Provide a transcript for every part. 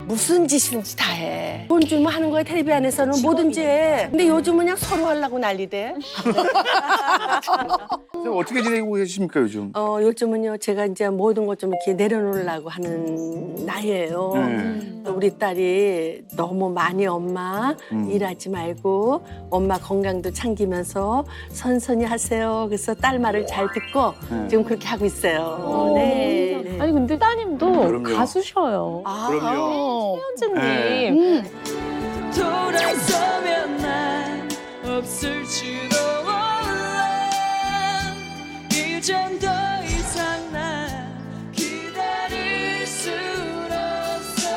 무슨 짓인지 다 해. 돈 주면 하는 거야. 텔레비 안에서는 뭐든지 해. 근데 요즘은 그냥 서로 하려고 난리대. 선생님 어떻게 지내고 계십니까 요즘? 요즘은요 제가 이제 모든 것 좀 이렇게 내려놓으려고 하는 나이예요. 우리 딸이 너무 많이 엄마 일하지 말고 엄마 건강도 챙기면서 선선히 하세요. 그래서 딸 말을 잘 듣고 지금 그렇게 하고 있어요. 네. 네. 아니 근데 따님도 그럼요. 가수셔요. 그럼요. 최현진님. 돌아서면 난 없을지도 몰라 이젠 더 이상 난 기다릴 순 없어요.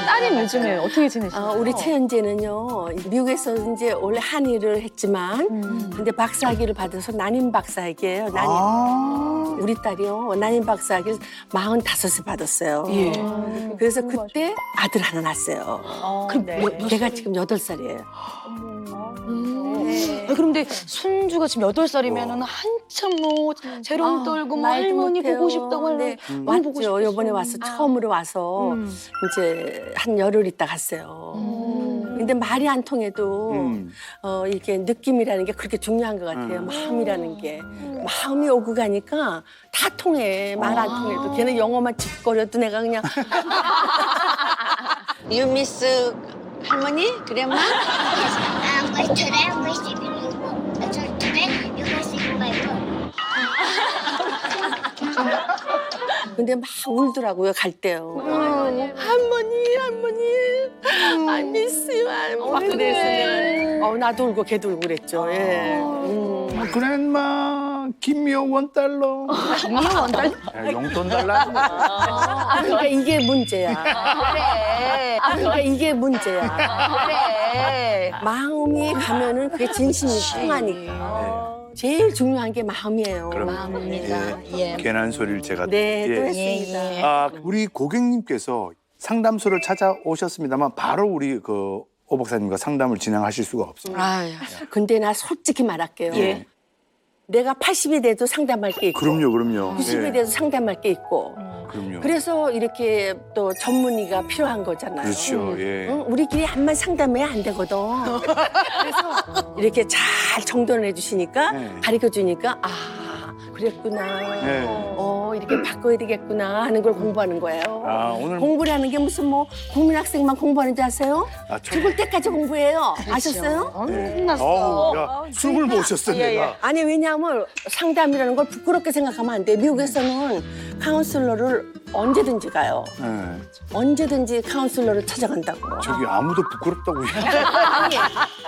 따님 요즘에 어떻게 지내시나요? 우리 최현재는요 미국에서 이제 원래 한의를 했지만 근데 박사학위를 받아서 난임 박사학위예요. 우리 딸이요 난임 박사학위를 45세 받았어요. 그래서 그때 아들 하나 낳았어요. 그럼 네. 걔가 지금 8살이에요. 그런데 손주가 지금 8살이면 한참 뭐 재롱 떨고 뭐 말도 할머니 못해요. 보고 싶다고 할머니 네, 너무 보고 왔죠. 싶었어. 이번에 와서 처음으로 와서 이제 한 열흘 있다 갔어요. 근데 말이 안 통해도 이렇게 느낌이라는 게 그렇게 중요한 것 같아요. 마음이라는 게. 마음이 오고 가니까 다 통해. 말 안 통해도. 걔는 영어만 짚거려도 내가 그냥 You miss 할머니? 그래마? I'm going today, I'm going to sleep in your room. So today, you're going to sleep in my room. 근데 막 울더라고요, 갈 때요. 할머니, I miss you, 할머니. 막 그랬어요. 나도 울고 걔도 울고 그랬죠. 예. 그랜마 김미호 $1. 용돈 달라. 그러니까 이게 문제야. 그래. 그러니까 이게 문제야. 그래. 마음이 가면은 그게 진심이 통하니까. 제일 중요한 게 마음이에요. 마음입니다. 예. 괜한 소리를 제가. 네, 또 예. 했습니다. 우리 고객님께서 상담소를 찾아오셨습니다만 바로 우리 그 오 박사님과 상담을 진행하실 수가 없어요. 근데 나 솔직히 말할게요. 예. 내가 80이 돼도 상담할 게 있고 그럼요. 90이 예. 돼도 상담할 게 있고 그럼요. 그래서 이렇게 또 전문의가 필요한 거잖아요. 그렇죠. 예. 응? 우리끼리 한만 상담해야 안 되거든. 그래서 이렇게 잘 정돈을 해주시니까 네. 가르쳐주니까 그랬구나. 네. 이렇게 바꿔야 되겠구나 하는 걸 공부하는 거예요. 오늘 공부라는 게 무슨 뭐 국민학생만 공부하는 줄 아세요? 죽을 때까지 공부해요. 아셨어요? 야, 숨을 못 쉬었어 내가. 아니 왜냐하면 상담이라는 걸 부끄럽게 생각하면 안 돼. 미국에서는 카운슬러를 언제든지 가요. 네. 언제든지 카운슬러를 찾아간다고. 저기 아무도 부끄럽다고. 아니,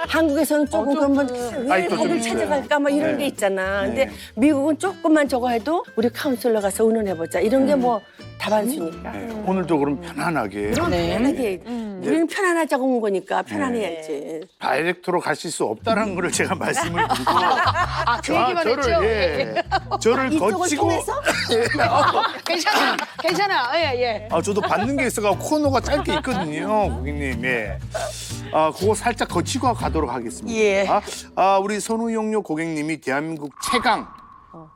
한국에서는 조금 그러면 왜 아니, 또좀 애들 있어요. 찾아갈까 막 이런 네. 게 있잖아. 네. 근데 미국은 조금만 저거 해도 우리 카운슬러 가서 의논해보자. 이런 게 뭐 다반수니까. 네. 오늘도 그럼 편안하게 편하게. 우리는 편안하자고 온 거니까 편안해야지. 다이렉트로 가실 수 없다는 거를 제가 말씀을 드리고 그 얘기만 했죠? 저를 이쪽을 거치고 통해서? 괜찮아. 예. 저도 받는 게 있어가 코너가 짧게 있거든요, 고객님. 예. 그거 살짝 거치고 가도록 하겠습니다. 예. 우리 선우용료 고객님이 대한민국 최강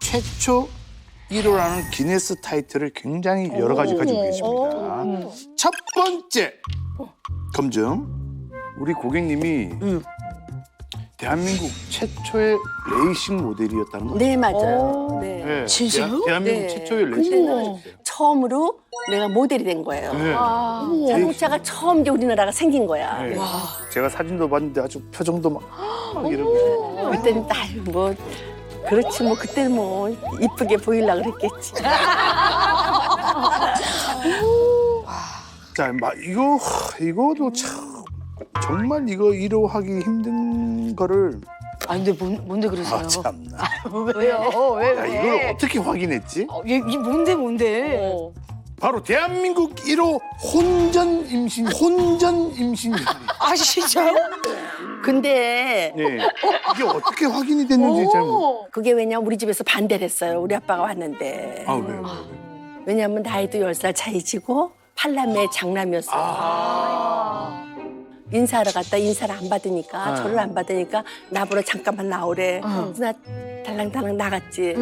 최초 1호라는 기네스 타이틀을 굉장히 여러 가지 가지고 계십니다. 첫 번째 검증. 우리 고객님이 대한민국 최초의 레이싱 모델이었다는 거죠. 네, 맞아요. 네. 네. 진짜요? 대한민국 네. 최초의 레이싱 모델이었어요. 처음으로 내가 모델이 된 거예요. 네. 자동차가 처음 이제 우리나라가 생긴 거야. 네. 제가 사진도 봤는데 아주 표정도 막 이러고. 그때는 뭐 그렇지 뭐 그때는 뭐 이쁘게 보이려고 그랬겠지. 자, 이거도 참 정말 이거 1호 하기 힘든 거를 근데 뭔데 그러세요? 참나. 왜요? 야, 이걸 어떻게 확인했지? 이게 뭔데? 바로 대한민국 1호 혼전 임신. 진짜요? 근데 네. 이게 어떻게 확인이 됐는지 잘 모르. 그게 왜냐면 우리 집에서 반대를 했어요. 우리 아빠가 왔는데. 왜요? 왜냐면 나이도 10살 차이지고 팔남매 장남이었어요. 인사하러 갔다 인사를 안 받으니까 저를 안 받으니까 나보러 잠깐만 나오래. 그래서 나 달랑달랑 나갔지.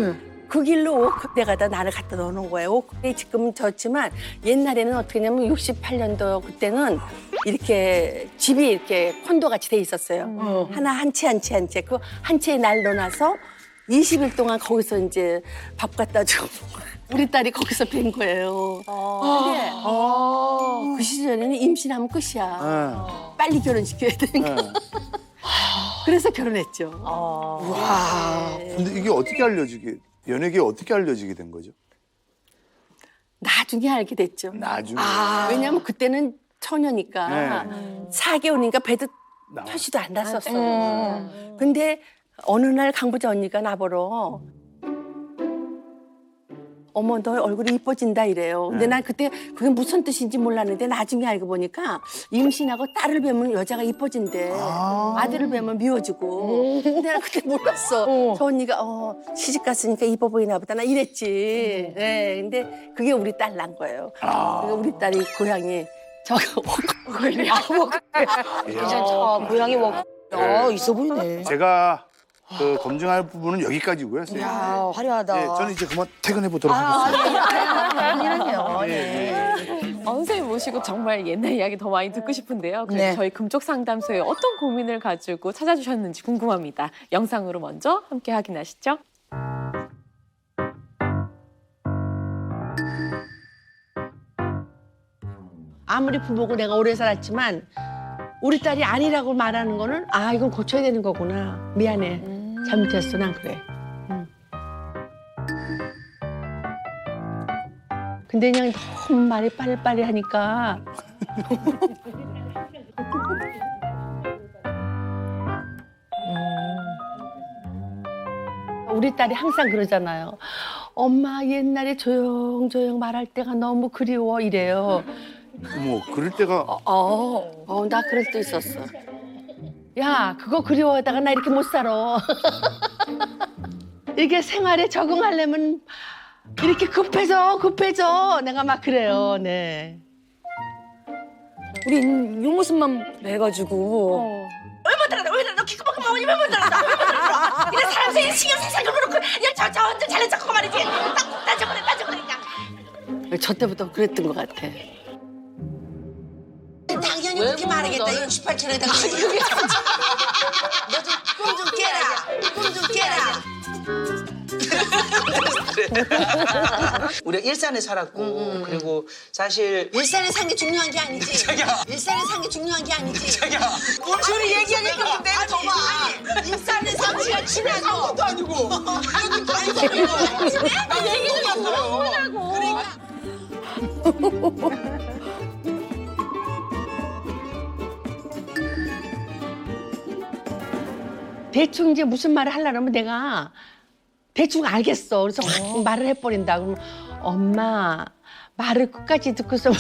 그 길로 워크대가다 나를 갖다 넣어놓은 거예요. 워크대 지금은 졌지만 옛날에는 어떻게 하냐면 68년도 그때는 이렇게 집이 이렇게 콘도 같이 돼 있었어요. 하나 한 채 한 채 한 채. 그 한 채에 날 넣어놔서 20일 동안 거기서 이제 밥 갖다 주고 우리 딸이 거기서 뵌 거예요. 근데 그 시절에는 임신하면 끝이야. 빨리 결혼시켜야 되니까. 그래서 결혼했죠. 근데 이게 어떻게 연예계에 어떻게 알려지게 된 거죠? 나중에 알게 됐죠. 나중에. 왜냐면 그때는 처녀니까 4개월이니까 배도 표시도 안 났었어요. 근데 어느 날 강부자 언니가 나보러 어머 너 얼굴이 이뻐진다 이래요. 근데 난 그때 그게 무슨 뜻인지 몰랐는데 나중에 알고 보니까 임신하고 딸을 뵈면 여자가 이뻐진대. 아들을 뵈면 미워지고. 근데 난 그때 몰랐어. 저 언니가 시집 갔으니까 이뻐 보이나 보다. 나 이랬지. 네, 근데 그게 우리 딸 난 거예요. 그러니까 우리 딸이 고향이 저거 괜찮다. 고양이 먹. 있어 보이네. 제가 그 검증할 부분은 여기까지고요. 선생님. 야, 화려하다. 예, 저는 이제 그만 퇴근해 보도록 하겠습니다. 아니라뇨. 네. 선생님 모시고 정말 옛날 이야기 더 많이 듣고 싶은데요. 그래서 네. 저희 금쪽 상담소에 어떤 고민을 가지고 찾아주셨는지 궁금합니다. 영상으로 먼저 함께 확인하시죠. 아무리 부모고 내가 오래 살았지만 우리 딸이 아니라고 말하는 거는 이건 고쳐야 되는 거구나. 미안해. 잘못했어. 난 그래. 근데 그냥 너무 말이 빨리빨리 하니까 우리 딸이 항상 그러잖아요. 엄마 옛날에 조용조용 말할 때가 너무 그리워 이래요. 어머, 그럴 때가 나 그럴 때 있었어. 야, 그거 그리워하다가 나 이렇게 못 살아. 이게 생활에 적응하려면 이렇게 급해져. 내가 막 그래요. 네. 우리 요 모습만 해가지고. 너 기껏 먹으니 왜 못 들었어? 이래 사람 생일 신경 살살 그러고 야저 완전 잘난 척하고 말이지. 따져버리냐. 저 때부터 그랬던 것 같아. 당연히 그렇게 말하겠다. 이런 18천에다가. 너 좀 꿈 좀 깨라. 꿈 좀 깨라. 우리가 일산에 살았고 그리고 사실 일산에 산 게 중요한 게 아니지. 일산에 산 게 중요한 게 아니지. 둘이 얘기하니까 내가 정말 일산에 산 지가 친하고. 것도 아니고 나 얘기도 안 대충 이제 무슨 말을 하려면 내가 대충 알겠어. 그래서 확 말을 해버린다. 그러면 엄마 말을 끝까지 듣고서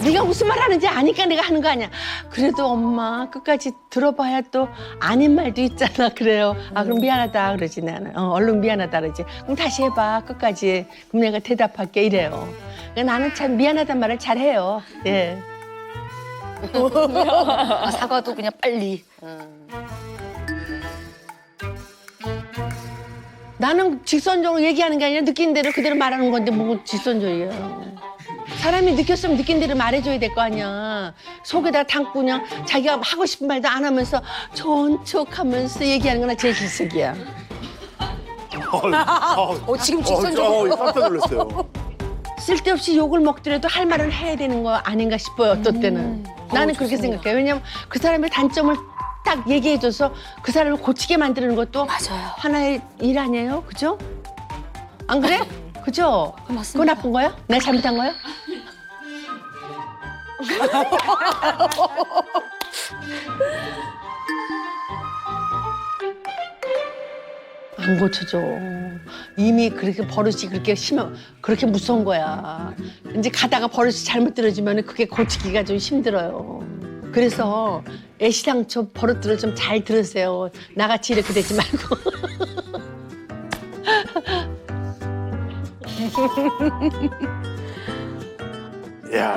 네가 무슨 말 하는지 아니까 내가 하는 거 아니야. 그래도 엄마 끝까지 들어봐야 또 아닌 말도 있잖아. 그래요. 그럼 미안하다 그러지 나는. 얼른 미안하다 그러지. 그럼 다시 해봐 끝까지. 그럼 내가 대답할게 이래요. 그러니까 나는 참 미안하단 말을 잘해요. 예. 사과도 그냥 빨리. 나는 직선적으로 얘기하는 게 아니라 느낀 대로 그대로 말하는 건데 뭐 직선적이야. 사람이 느꼈으면 느낀 대로 말해줘야 될 거 아니야. 속에다 담고 그냥 자기가 하고 싶은 말도 안 하면서 좋은 척하면서 얘기하는 거나 제일 기색이야. 지금 직선적으로. 깜짝 놀랐어요. 쓸데없이 욕을 먹더라도 할 말은 해야 되는 거 아닌가 싶어요. 어떤 때는. 나는 그렇게 생각해요. 왜냐면 그 사람의 단점을 딱 얘기해줘서 그 사람을 고치게 만드는 것도 맞아요. 하나의 일 아니에요? 그죠? 안 그래? 그죠? 맞습니다. 그거 나쁜 거야? 내가 잘못한 거야? 안 고쳐줘. 이미 그렇게 버릇이 그렇게 그렇게 무서운 거야. 이제 가다가 버릇이 잘못 들어지면 그게 고치기가 좀 힘들어요. 그래서 애시당초 버릇들을 좀 잘 들으세요. 나같이 이렇게 되지 말고. 야.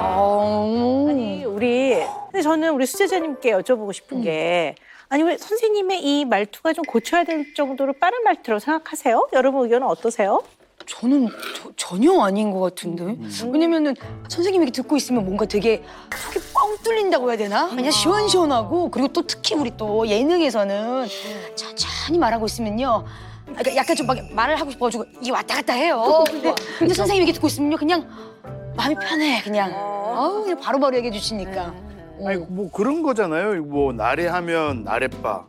아니 우리 근데 저는 우리 수제자님께 여쭤보고 싶은 게 아니 왜 선생님의 이 말투가 좀 고쳐야 될 정도로 빠른 말투라고 생각하세요? 여러분 의견은 어떠세요? 저는 전혀 아닌 것 같은데. 왜냐면은 선생님이 이렇게 듣고 있으면 뭔가 되게 속이 뻥 뚫린다고 해야 되나? 그냥 시원시원하고 그리고 또 특히 우리 또 예능에서는 천천히 말하고 있으면요. 그러니까 약간 좀 막 말을 하고 싶어가지고 이게 왔다 갔다 해요. 근데 선생님이 이렇게 듣고 있으면요. 그냥 마음이 편해. 그냥. 그냥 바로바로 얘기해 주시니까. 아니 뭐 그런 거잖아요. 뭐 나래하면 나래바,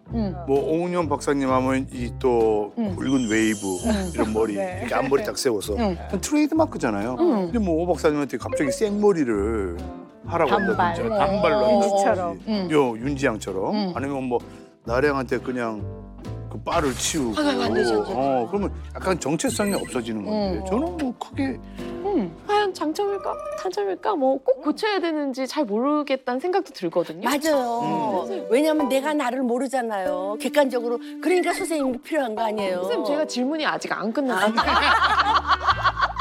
뭐 오은영 박사님 하면 이 또 굵은 웨이브 이런 머리 이렇게 앞머리 딱 세워서 트레이드 마크잖아요. 근데 뭐 오 박사님한테 갑자기 생머리를 하라고 한다든지 단발로 윤지처럼. 한다든지 윤지양처럼 아니면 뭐 나래양한테 그냥 그 빠를 치우고 안 되지, 안 되지. 그러면 약간 정체성이 없어지는 건데 저는 뭐 크게 과연 장점일까? 단점일까? 뭐 꼭 고쳐야 되는지 잘 모르겠다는 생각도 들거든요. 맞아요. 왜냐면 내가 나를 모르잖아요. 객관적으로. 그러니까 선생님이 필요한 거 아니에요. 선생님 제가 질문이 아직 안 끝났어요.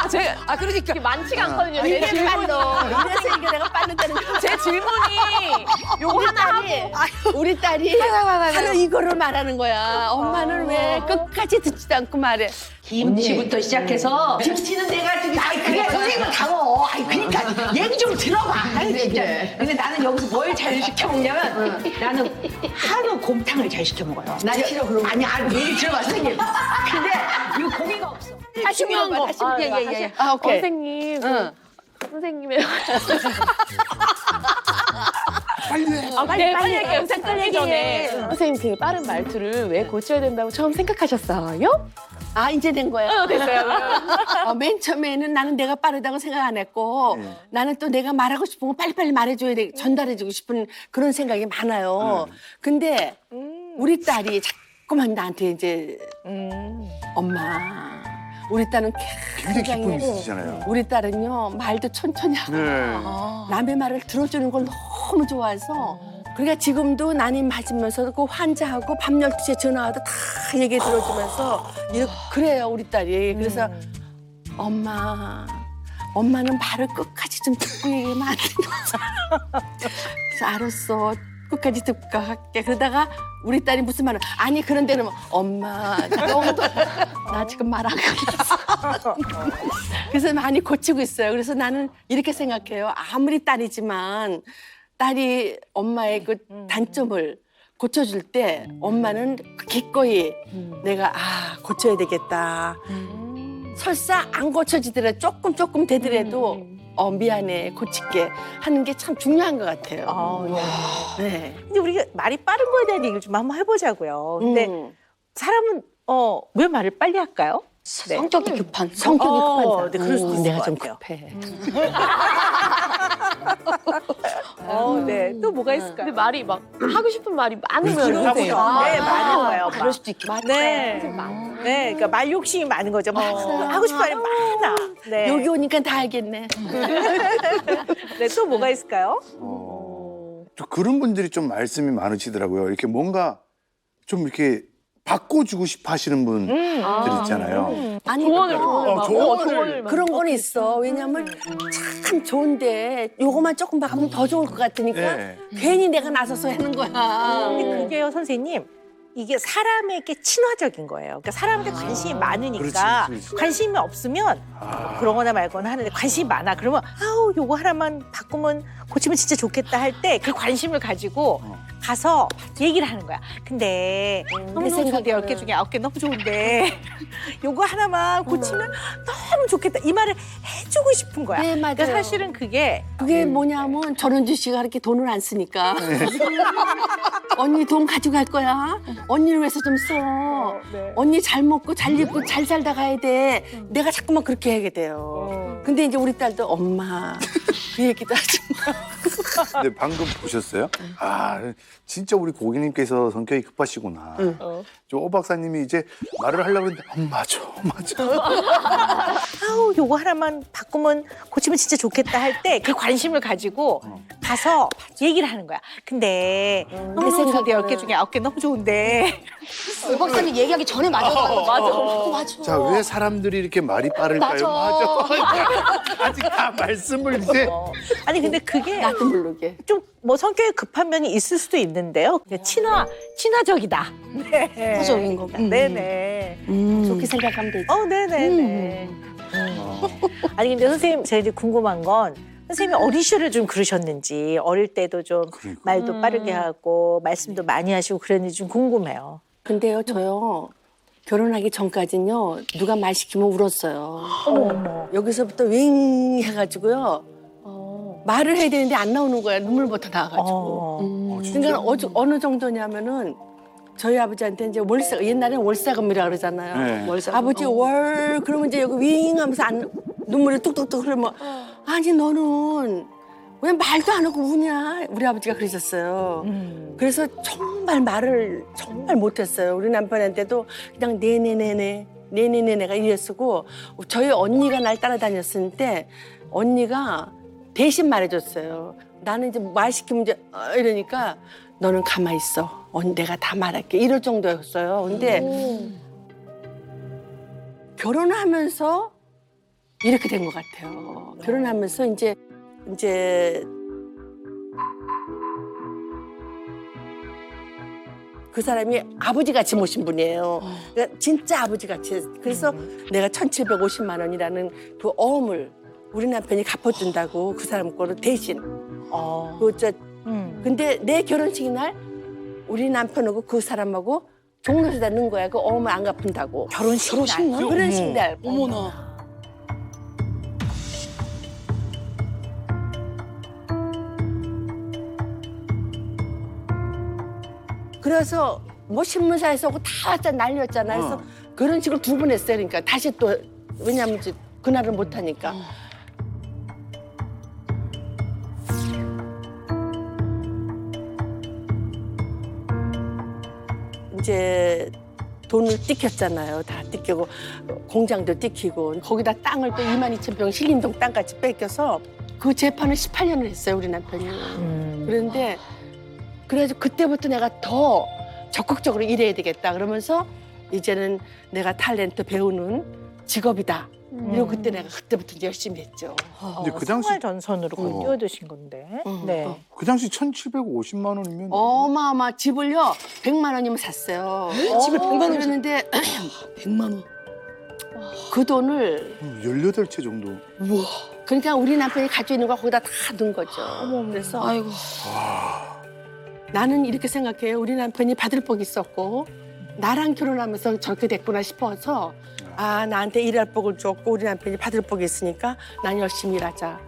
제가 그러니까 이게 많지가 않거든요. 제 이게 질문이. 빨라. 이래서 이게 내가 빠르다는 거. 제 질문이 요거 하나 하고 우리 딸이 바로 이거를 말하는 거야. 엄마는 왜 끝까지 듣지도 않고 말해. 김치부터 시작해서 김치는 내가 저기 그래 선생님은 강어. 그러니까 얘기 좀 들어봐. 진짜. 근데 나는 여기서 뭘 잘 시켜 먹냐면 나는 한우 곰탕을 잘 시켜 먹어요. 나 싫어 그런 거. 아니 얘기 들어봐 선생님. 근데 이거 고기가 없어. 다시 물어봐. 다시 물어봐. 예예예. 오케이. 선생님. 선생님의 빨리 할게요. 영상 끝내기 전에 선생님 되게 빠른 말투를 왜 고쳐야 된다고 처음 생각하셨어요? 이제 된 거야. 됐어요. 맨 처음에는 나는 내가 빠르다고 생각 안 했고 나는 또 내가 말하고 싶은 거 빨리빨리 말해줘야 돼. 전달해주고 싶은 그런 생각이 많아요. 근데 우리 딸이 자꾸만 나한테 이제 엄마 우리 딸은 굉장히 기쁨이 있으시잖아요. 우리 딸은요 말도 천천히 하고 남의 말을 들어주는 걸 너무 좋아해서 그러니까 지금도 난임 맞으면서 그 환자하고 밤 12시에 전화 와도 다 얘기 들어주면서 그래요 우리 딸이. 그래서 엄마는 말을 끝까지 좀 듣고 얘기하면 안 된다. 그래서 알았어. 끝까지 듣고 갈게. 그러다가 우리 딸이 무슨 말을 아니 그런 데는 뭐, 엄마 나 지금 말 안 걸렸어. 그래서 많이 고치고 있어요. 그래서 나는 이렇게 생각해요. 아무리 딸이지만 딸이 엄마의 그 단점을 고쳐줄 때 엄마는 기꺼이 내가 고쳐야 되겠다. 설사 안 고쳐지더라도 조금 되더라도 미안해 고칠게 하는 게 참 중요한 것 같아요. 네. 근데 우리가 말이 빠른 거에 대한 얘기를 좀 한번 해보자고요. 근데 사람은 왜 말을 빨리 할까요? 네. 성격이 급한. 성격이 급한 사람. 네, 그럴 수도 있을 내가 것 좀 같아요. 급해. 네. 또 뭐가 있을까요? 근데 말이 막 하고 싶은 말이 많으면 네, 많은 거예요. 그럴 수도 있겠다. 네. 네, 그러니까 말 욕심이 많은 거죠. 막 하고 싶은 말이 많아. 네. 여기 오니까 다 알겠네. 네, 또 뭐가 있을까요? 또 그런 분들이 좀 말씀이 많으시더라고요. 이렇게 뭔가 좀 이렇게 바꿔주고 싶어 하시는 분들 있잖아요. 아니 조언을 그런 건 있어. 왜냐면 참 좋은데 요거만 조금 바꾸면 더 좋을 것 같으니까 괜히 내가 나서서 하는 거야. 근데 그게요, 선생님. 이게 사람에게 친화적인 거예요. 그러니까 사람한테 관심이 많으니까 그렇지. 관심이 없으면 그러거나 말거나 하는데 관심이 많아. 그러면 요거 하나만 바꾸면 고치면 진짜 좋겠다 할 때 그 관심을 가지고 가서 얘기를 하는 거야. 근데 너무 좋은데 10개 중에 9개 너무 좋은데 요거 하나만 고치면 너무 좋겠다. 이 말을 해주고 싶은 거야. 네, 맞아요. 그러니까 사실은 그게 뭐냐면 전원주 씨가 그렇게 돈을 안 쓰니까 언니 돈 가져갈 거야. 언니를 위해서 좀 써. 언니 잘 먹고 잘 입고 잘 살다 가야 돼. 내가 자꾸만 그렇게 하게 돼요. 근데 이제 우리 딸도 엄마 그 얘기도 하지 마. 근데 방금 보셨어요? 진짜 우리 고객님께서 성격이 급하시구나. 저 오 박사님이 이제 말을 하려고 했는데 맞아. 요거 하나만 바꾸면 고치면 진짜 좋겠다 할 때 그 관심을 가지고 가서 얘기를 하는 거야. 근데 너무 좋은데 10개 중에 9개 너무 좋은데 오 박사님 얘기하기 전에 맞아. 맞아. 자, 왜 사람들이 이렇게 말이 빠를까요? 맞아. 아직 다 말씀을 이제. 아니 근데 그게 나도 모르게. 좀 뭐 성격이 급한 면이 있을 수도 있는데요. 그냥 친화적이다. 네. 친화적인 거. 네네. 좋게 생각하면 되지. 네네네. 아니 근데 선생님 제가 이제 궁금한 건 선생님이 어린 시절에 좀 그러셨는지 어릴 때도 좀 그러니까. 말도 빠르게 하고 말씀도 많이 하시고 그랬는지 좀 궁금해요. 근데요, 저요. 결혼하기 전까지는요, 누가 말 시키면 울었어요. 어머. 여기서부터 윙 해가지고요. 말을 해야 되는데 안 나오는 거야. 눈물부터 나와가지고. 그러니까 어느 정도냐면은 저희 아버지한테 이제 옛날에는 월사금이라 그러잖아요. 네. 아버지 월 그러면 이제 여기 윙 하면서 눈물이 뚝뚝뚝 흐르면 아니 너는 왜 말도 안 하고 우냐? 우리 아버지가 그러셨어요. 그래서 정말 말을 정말 못했어요. 우리 남편한테도 그냥 네네네네가 이랬었고 저희 언니가 날 따라다녔을 때 언니가 대신 말해줬어요. 나는 이제 말 시키면 이제 이러니까 너는 가만히 있어. 내가 다 말할게. 이럴 정도였어요. 근데 결혼하면서 이렇게 된 것 같아요. 결혼하면서 이제 그 사람이 아버지같이 모신 분이에요. 그러니까 진짜 아버지같이. 그래서 내가 1,750만 원이라는 그 어음을 우리 남편이 갚아준다고 그 사람 거를 대신. 근데 내 결혼식 날 우리 남편하고 그 사람하고 종로에다 넣은 거야. 그 어음을 안 갚은다고. 결혼식 날? 결혼식 날. 어머나. 그래서 뭐 신문사에서 오고 다 왔잖아, 난리였잖아. 그래서 그런 식으로 2번 했어요. 그러니까 다시 또 왜냐면 이제 그날은 못 하니까. 이제 돈을 띠켰잖아요. 다 띠키고 공장도 띠키고 거기다 땅을 또 22,000평 신림동 땅같이 뺏겨서 그 재판을 18년을 했어요. 우리 남편이. 그런데 그래가지고 그때부터 내가 더 적극적으로 일해야 되겠다 그러면서 이제는 내가 탤런트 배우는 직업이다. 이러고 그때부터 이제 열심히 했죠. 근데 그 당시 생활 전선으로 거의 뛰어드신 건데. 네. 그 당시 1,750만 원이면 어마어마 집을요 100만 원이면 샀어요. 집을 100만 원 그랬는데 100만 원. 그 돈을 18채 정도. 그러니까 우리 남편이 가지고 있는 거 거기다 다 넣은 거죠. 그래서 아이고. 나는 이렇게 생각해요. 우리 남편이 받을 복이 있었고 나랑 결혼하면서 저렇게 됐구나 싶어서 아 나한테 일할 복을 줬고 우리 남편이 받을 복이 있으니까 난 열심히 일하자.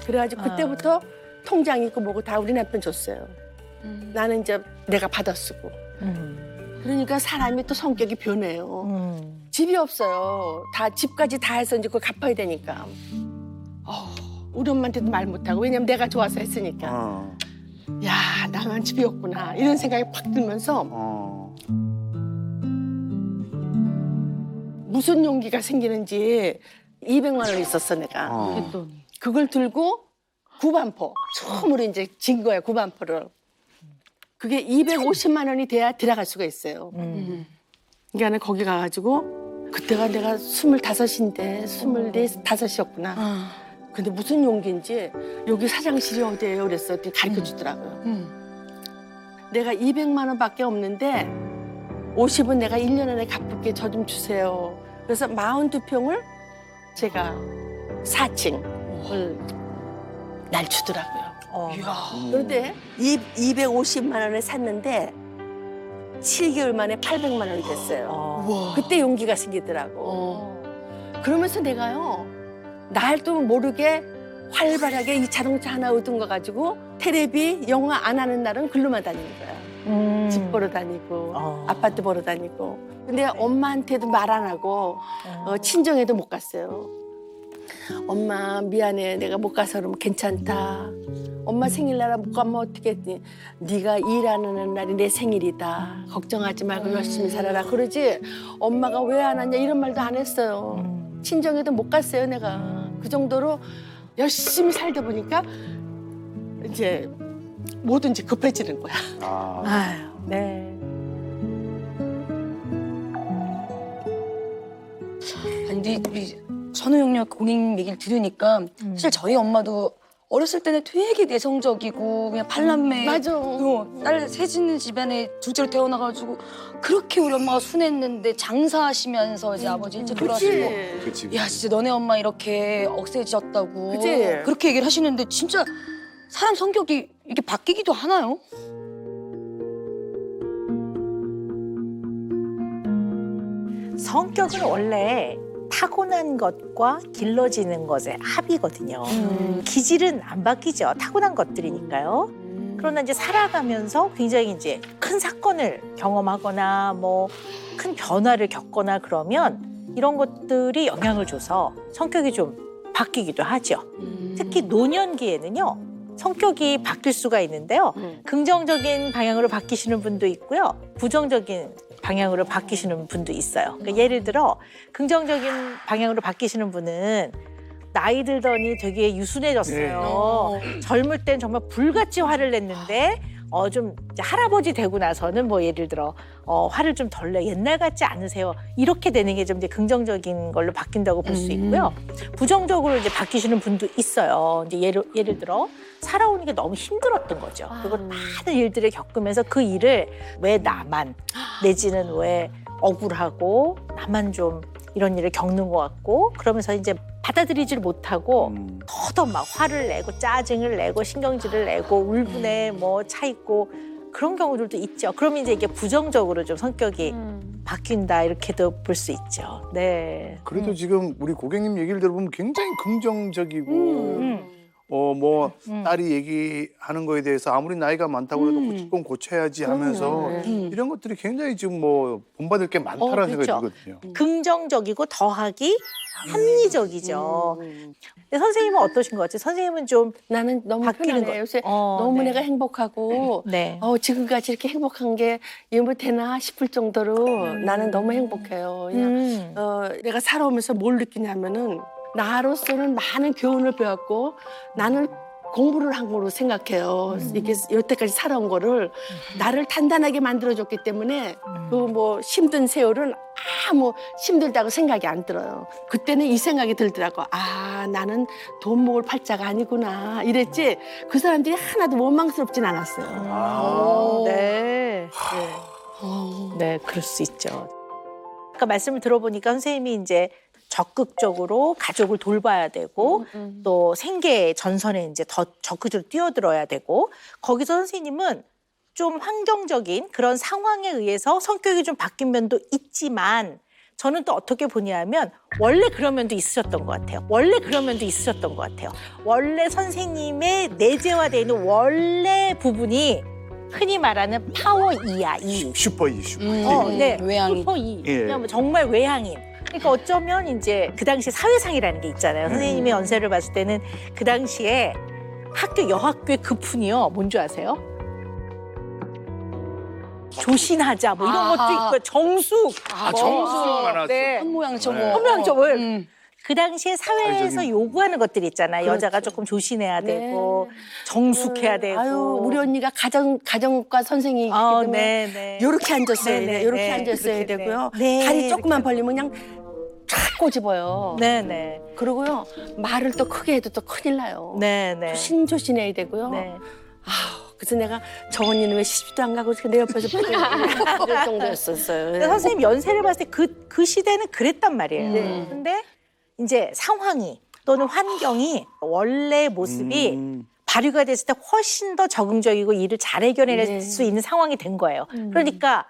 그래가지고 그때부터 통장 있고 뭐고 다 우리 남편 줬어요. 나는 이제 내가 받아 쓰고. 그러니까 사람이 또 성격이 변해요. 집이 없어요. 다 집까지 다 해서 이제 그걸 갚아야 되니까. 우리 엄마한테도 말 못하고 왜냐면 내가 좋아서 했으니까. 야 나만 집이 없구나 이런 생각이 팍 들면서 무슨 용기가 생기는지 200만 원 있었어 내가. 그걸 들고 구반포 처음으로 이제 진 거야 구반포를. 그게 250만 원이 돼야 들어갈 수가 있어요. 그러니까 거기 가가지고 그때가 내가 25인데 25이었구나. 근데 무슨 용기인지 여기 사장실이 어디예요? 그랬어요. 가르쳐 주더라고요. 내가 200만 원밖에 없는데 50은 내가 1년 안에 갚을게 저 좀 주세요. 그래서 42평을 제가 4층을 날 주더라고요. 그런데 250만 원에 샀는데 7개월 만에 800만 원이 됐어요. 그때 용기가 생기더라고. 그러면서 내가요. 날도 모르게 활발하게 이 자동차 하나 얻은 거 가지고 테레비, 영화 안 하는 날은 글로만 다니는 거야. 집 보러 다니고 아파트 보러 다니고. 근데 엄마한테도 말 안 하고 친정에도 못 갔어요. 엄마 미안해 내가 못 가서 그러면 괜찮다. 엄마 생일날 못 가면 어떻게 했니? 네가 일하는 날이 내 생일이다. 걱정하지 말고 열심히 살아라. 그러지 엄마가 왜 안 왔냐 이런 말도 안 했어요. 친정에도 못 갔어요 내가. 그 정도로 열심히 살다 보니까 이제 뭐든지 급해지는 거야. 아유, 네. 근데 우리 선우영녀 고객님 얘기를 들으니까 사실 저희 엄마도 어렸을 때는 되게 내성적이고 그냥 팔남매 맞아. 딸 셋있는 집안에 둘째로 태어나가지고 그렇게 우리 엄마가 순했는데 장사하시면서 이제 아버지 일찍 돌아가시고 그치. 야 진짜 너네 엄마 이렇게 억세지셨다고 그치? 그렇게 얘기를 하시는데 진짜 사람 성격이 이렇게 바뀌기도 하나요? 성격은 원래 타고난 것과 길러지는 것의 합이거든요. 기질은 안 바뀌죠. 타고난 것들이니까요. 그러나 이제 살아가면서 굉장히 이제 큰 사건을 경험하거나 뭐 큰 변화를 겪거나 그러면 이런 것들이 영향을 줘서 성격이 좀 바뀌기도 하죠. 특히 노년기에는요. 성격이 바뀔 수가 있는데요. 긍정적인 방향으로 바뀌시는 분도 있고요. 부정적인 방향으로 바뀌시는 분도 있어요. 그러니까 예를 들어 긍정적인 방향으로 바뀌시는 분은 나이 들더니 되게 유순해졌어요. 젊을 땐 정말 불같이 화를 냈는데 좀 이제 할아버지 되고 나서는 뭐 예를 들어 화를 좀 덜 내. 옛날 같지 않으세요. 이렇게 되는 게 좀 이제 긍정적인 걸로 바뀐다고 볼 수 있고요. 부정적으로 이제 바뀌시는 분도 있어요. 이제 예를 들어 살아오는 게 너무 힘들었던 거죠. 그리고 많은 일들을 겪으면서 그 일을 왜 나만 내지는 왜 억울하고 나만 좀 이런 일을 겪는 것 같고 그러면서 이제 받아들이지를 못하고 더더 막 화를 내고 짜증을 내고 신경질을 내고 울분에 뭐 차 있고 그런 경우들도 있죠. 그러면 이제 이게 부정적으로 좀 성격이 바뀐다 이렇게도 볼 수 있죠. 네. 그래도 지금 우리 고객님 얘기를 들어보면 굉장히 긍정적이고 뭐 딸이 얘기하는 거에 대해서 아무리 나이가 많다고 해도 고칠 건 고쳐야지 하면서 이런 것들이 굉장히 지금 뭐 본받을 게 많다라는 생각이 그렇죠. 들거든요. 긍정적이고 더하기 합리적이죠. 근데 선생님은 어떠신 것 같아요? 선생님은 좀 나는 너무 바뀌는 편안해. 거. 요새 너무 네. 내가 행복하고 네. 지금까지 이렇게 행복한 게 이뭐 되나 싶을 정도로 나는 너무 행복해요. 그냥 내가 살아오면서 뭘 느끼냐면은 나로서는 많은 교훈을 배웠고 나는 공부를 한 거로 생각해요. 이게 여태까지 살아온 거를 나를 단단하게 만들어줬기 때문에 그 뭐 힘든 세월은 아무 힘들다고 생각이 안 들어요. 그때는 이 생각이 들더라고. 아 나는 돈 모을 팔자가 아니구나 이랬지. 그 사람들이 하나도 원망스럽진 않았어요. 네. 네, 그럴 수 있죠. 아까 말씀을 들어보니까 선생님이 이제 적극적으로 가족을 돌봐야 되고 또 생계 전선에 이제 더 적극적으로 뛰어들어야 되고 거기서 선생님은 좀 환경적인 그런 상황에 의해서 성격이 좀 바뀐 면도 있지만 저는 또 어떻게 보냐면 원래 그런 면도 있으셨던 것 같아요. 원래 그런 면도 있으셨던 것 같아요. 원래 선생님의 내재화되어 있는 원래 부분이 흔히 말하는 파워 E야, E. 슈퍼 E, 슈퍼 E. 네, 외향인. 슈퍼 E. 예. 그냥 정말 외향인. 그러니까 어쩌면 이제 그 당시 사회상이라는 게 있잖아요. 선생님의 연세를 봤을 때는 그 당시에 학교 여학교의 급훈이요. 뭔지 아세요? 조신하자 뭐 이런 것도 있고 정숙. 정숙 많았어. 네. 한모양 저거. 한모양 저거. 그 당시에 사회에서 사회적인. 요구하는 것들이 있잖아요. 여자가 조금 조신해야 되고 정숙해야 되고. 아유 우리 언니가 가정과 선생님이기 때문에 네. 요렇게 앉았어야 네, 돼. 네, 요렇게 네. 앉았어야 이렇게, 되고요. 네. 다리 조금만 이렇게. 벌리면 그냥 쫙 꼬집어요. 네네. 그리고요 말을 또 크게 해도 또 큰일 나요. 네네. 조심조심해야 되고요. 네. 그래서 내가 저 언니는 왜 시집도 안 가고 내 옆에서 그럴 정도였었어요. 근데 선생님 연세를 봤을 때 그 시대는 그랬단 말이에요. 네. 근데 이제 상황이 또는 환경이 원래 모습이 발휘가 됐을 때 훨씬 더 적응적이고 일을 잘 해결해낼 네. 수 있는 상황이 된 거예요. 그러니까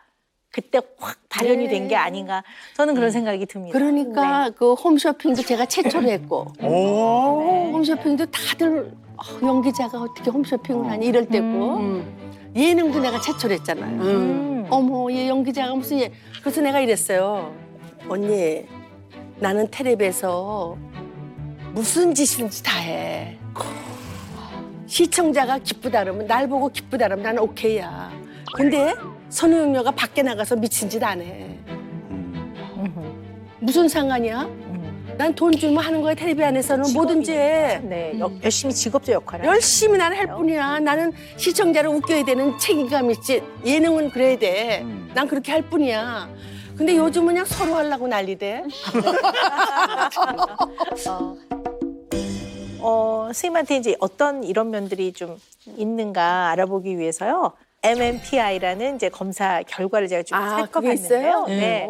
그때 확 발현이 된 게 아닌가 저는 그런 생각이 듭니다. 그러니까 그 홈쇼핑도 제가 최초로 했고 오. 홈쇼핑도 다들 연기자가 어떻게 홈쇼핑을 하니 이럴 때고 예능도 내가 최초로 했잖아요. 어머 얘 연기자가 무슨 그래서 내가 이랬어요. 언니 나는 텔레비에서 무슨 짓이든지 다 해. 시청자가 기쁘다 그러면 날 보고 기쁘다 그러면 나는 오케이야. 근데 선우영녀가 밖에 나가서 미친 짓 안 해. 무슨 상관이야? 난 돈 주면 하는 거야. 텔레비 안에서는 뭐든지 해. 네, 열심히 직업적 역할을 열심히 나는 할 뿐이야. 나는 시청자를 웃겨야 되는 책임감 있지. 예능은 그래야 돼. 난 그렇게 할 뿐이야. 근데 요즘은 그냥 서로 하려고 난리대. 선생님한테 이제 어떤 이런 면들이 좀 있는가 알아보기 위해서요. MMPI라는 이제 검사 결과를 제가 좀 그게 살펴봤는데요. 있어요? 네.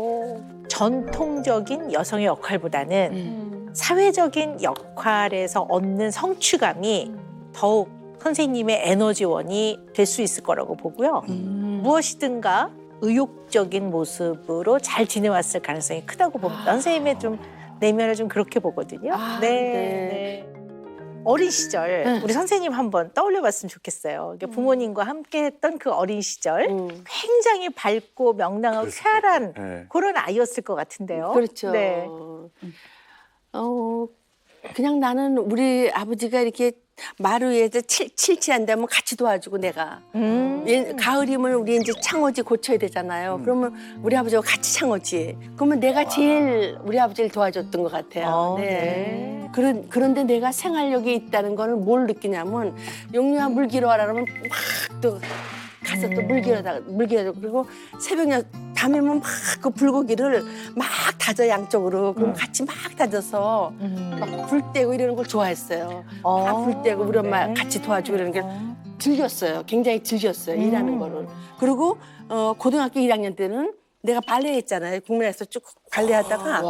전통적인 여성의 역할보다는 사회적인 역할에서 얻는 성취감이 더욱 선생님의 에너지원이 될 수 있을 거라고 보고요. 무엇이든가 의욕적인 모습으로 잘 지내왔을 가능성이 크다고 봅니다. 선생님의 좀 내면을 좀 그렇게 보거든요. 네. 어린 시절 우리 선생님 한번 떠올려봤으면 좋겠어요. 그러니까 부모님과 함께했던 그 어린 시절 굉장히 밝고 명랑하고 쾌활한 네. 그런 아이였을 것 같은데요. 그렇죠. 네. 그냥 나는 우리 아버지가 이렇게 마루 위에서 칠칠한다면 같이 도와주고 내가. 가을이면 우리 이제 창호지 고쳐야 되잖아요. 그러면 우리 아버지와 같이 창호지. 그러면 내가 제일 우리 아버지를 도와줬던 것 같아요. 네. 그런데 내가 생활력이 있다는 거는 뭘 느끼냐면 용유야 물 길어 와라 그러면 막 또 가서 또 물 길어다 그리고 새벽에 밤이면 막 그 불고기를 막 다져 양쪽으로 그럼 같이 막 다져서 막 불 떼고 이러는 걸 좋아했어요. 막 불 떼고 우리 엄마 같이 도와주고 이러는 게 즐겼어요. 굉장히 즐겼어요. 일하는 거를. 그리고 고등학교 1학년 때는 내가 발레 했잖아요. 국민학교에서 쭉 발레하다가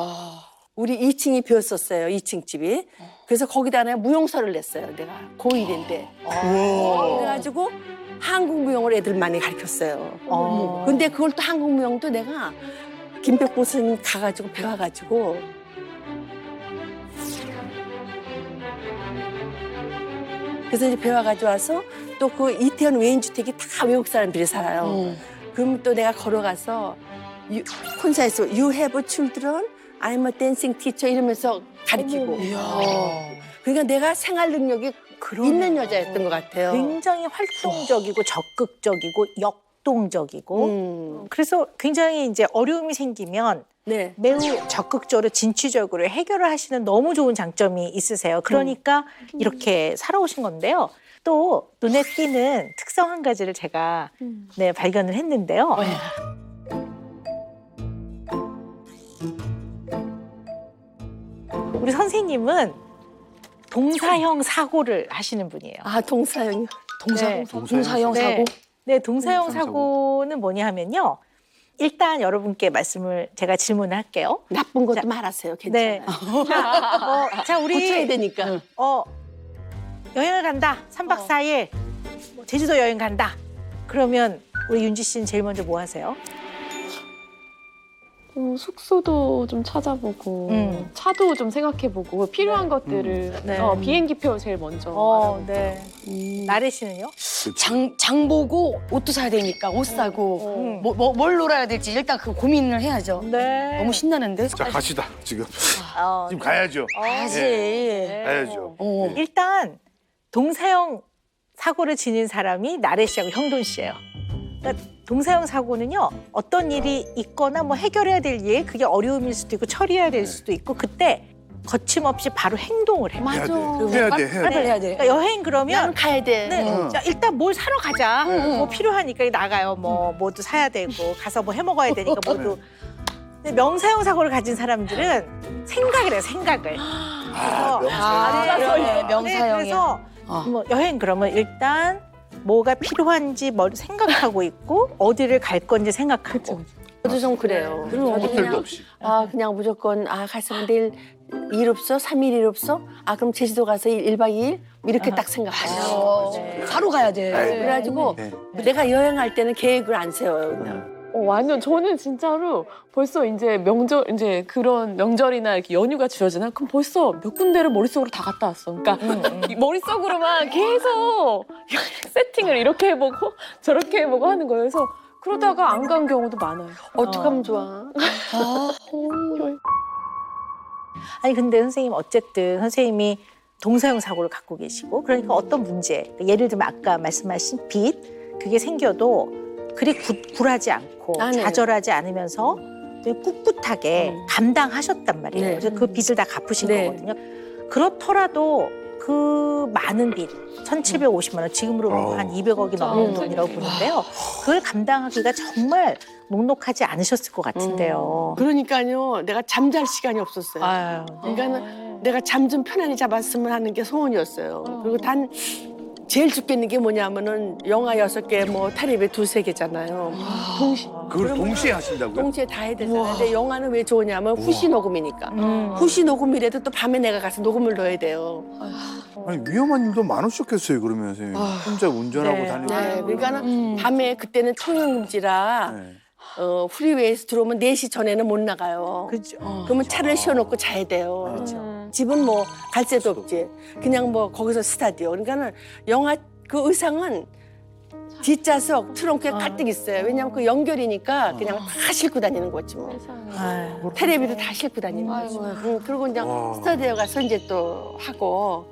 우리 2층이 비었었어요. 2층 집이. 그래서 거기다 내가 무용서를 냈어요. 내가 고1인데. 그래가지고 한국 무용을 애들 많이 가르쳤어요. 근데 그걸 또 한국 무용도 내가 김백봉 선생님 가가지고 배워가지고 그래서 이제 배워가지고 와서 또 그 이태원 외인주택이 다 외국 사람들이 살아요. 그러면 또 내가 걸어가서 콘서트에서 You have children, I'm a dancing teacher 이러면서 가르치고. 그러니까 내가 생활 능력이 있는 여자였던 것 같아요. 굉장히 활동적이고 적극적이고 역동적이고 그래서 굉장히 이제 어려움이 생기면 매우 적극적으로 진취적으로 해결을 하시는 너무 좋은 장점이 있으세요. 그러니까 이렇게 살아오신 건데요. 또 눈에 띄는 특성 한 가지를 제가 발견을 했는데요. 우리 선생님은 동사형 사고를 하시는 분이에요. 동사형이요? 동사형 사고? 네, 동사형 사고는 뭐냐 하면요. 일단 여러분께 말씀을 제가 질문을 할게요. 나쁜 것도 말하세요. 괜찮아요. 네. 자, 우리 고쳐야 되니까. 여행을 간다. 3박 4일. 제주도 여행 간다. 그러면 우리 윤지 씨는 제일 먼저 뭐 하세요? 숙소도 좀 찾아보고 차도 좀 생각해보고 필요한 것들을 비행기표 제일 먼저 나래 씨는요? 장 보고 옷도 사야 되니까 옷 사고 뭘 놀아야 될지 일단 그 고민을 해야죠. 네. 너무 신나는데? 자, 갑시다, 지금. 지금 가야죠. 가야지. 가야죠. 일단 동사형 사고를 지닌 사람이 나래 씨하고 형돈 씨예요. 그러니까 동사형 사고는요, 어떤 일이 있거나 뭐 해결해야 될 일, 그게 어려움일 수도 있고 처리해야 될 수도 있고 그때 거침없이 바로 행동을 해요. 맞아. 해야 돼. 빨리 해야 돼. 그러니까 여행 그러면 나는 가야 돼. 자, 일단 뭘 사러 가자. 뭐 필요하니까 나가요. 뭐도 사야 되고 가서 뭐 해 먹어야 되니까 뭐도. 근데 명사형 사고를 가진 사람들은 생각을 해요. 생각을. 그래서 명사형이야. 그래서 뭐 여행 그러면 일단 뭐가 필요한지 뭘 생각하고 있고 어디를 갈 건지 생각하고. 저도 좀 그래요. 저도 호텔도 그냥, 없이. 그냥 무조건 가서 내일 일 없어? 3일 일 없어? 그럼 제주도 가서 1박 2일? 이렇게 딱 생각하죠. 바로 가야 돼. 그래가지고 내가 여행할 때는 계획을 안 세워요. 그냥. 완전 저는 진짜로 벌써 이제 명절 이제 그런 명절이나 이렇게 연휴가 주어지나 그럼 벌써 몇 군데를 머릿속으로 다 갔다 왔어. 그러니까 이 머릿속으로만 계속 세팅을 이렇게 해보고 저렇게 해보고 하는 거예요. 그래서 그러다가 안 간 경우도 많아요. 어떡하면 좋아. 아니 근데 선생님 어쨌든 선생님이 동사형 사고를 갖고 계시고 그러니까 어떤 문제 예를 들면 아까 말씀하신 빚 그게 생겨도 그리 굴하지 않고 네. 좌절하지 않으면서 꿋꿋하게 감당하셨단 말이에요. 네. 그래서 그 빚을 다 갚으신 네. 거거든요. 그렇더라도 그 많은 빚, 1,750만 원, 지금으로 보면 한 200억이 넘는 돈이라고 보는데요. 그걸 감당하기가 정말 녹록하지 않으셨을 것 같은데요. 그러니까요, 내가 잠잘 시간이 없었어요. 아유, 그러니까는 내가 잠 좀 편안히 잡았으면 하는 게 소원이었어요. 그리고 단 제일 죽겠는 게 뭐냐면은 영화 6개, 뭐 탈입에 2-3개잖아요. 그걸 동시에 하신다고요? 동시에 다 해야 되잖아요. 근데 영화는 왜 좋으냐면 후시 녹음이니까. 후시 녹음이라도 또 밤에 내가 가서 녹음을 넣어야 돼요. 아니 위험한 일도 많으셨겠어요 그러면 선생님. 혼자 운전하고 네. 다니고. 네, 그러니까는 밤에 그때는 통행금지라 네. 프리웨이에서 들어오면 4시 전에는 못 나가요. 그죠. 그러면 차를 쉬어놓고 자야 돼요. 그렇죠. 집은 뭐 갈 데도 없지. 그냥 뭐 거기서 스타디오. 그러니까는 영화 그 의상은 뒷좌석 트렁크에 가득 있어요. 왜냐면 그 연결이니까 그냥 다 싣고 다니는 거지 뭐. 아유. 테레비도 다 싣고 다니는 거지. 그리고 이제 스타디오 가서 이제 또 하고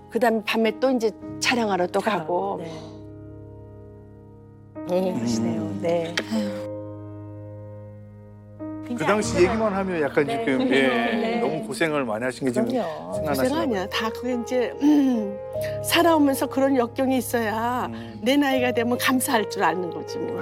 그다음에 밤에 또 이제 촬영하러 또 가고. 네. 그러시네요. 네. 그 당시 얘기만 하면 약간 지금 너무 고생을 많이 하신 게 지금 그럼요. 고생 생각나시나요? 아니야. 다 그게 이제 살아오면서 그런 역경이 있어야 내 나이가 되면 감사할 줄 아는 거지 뭐.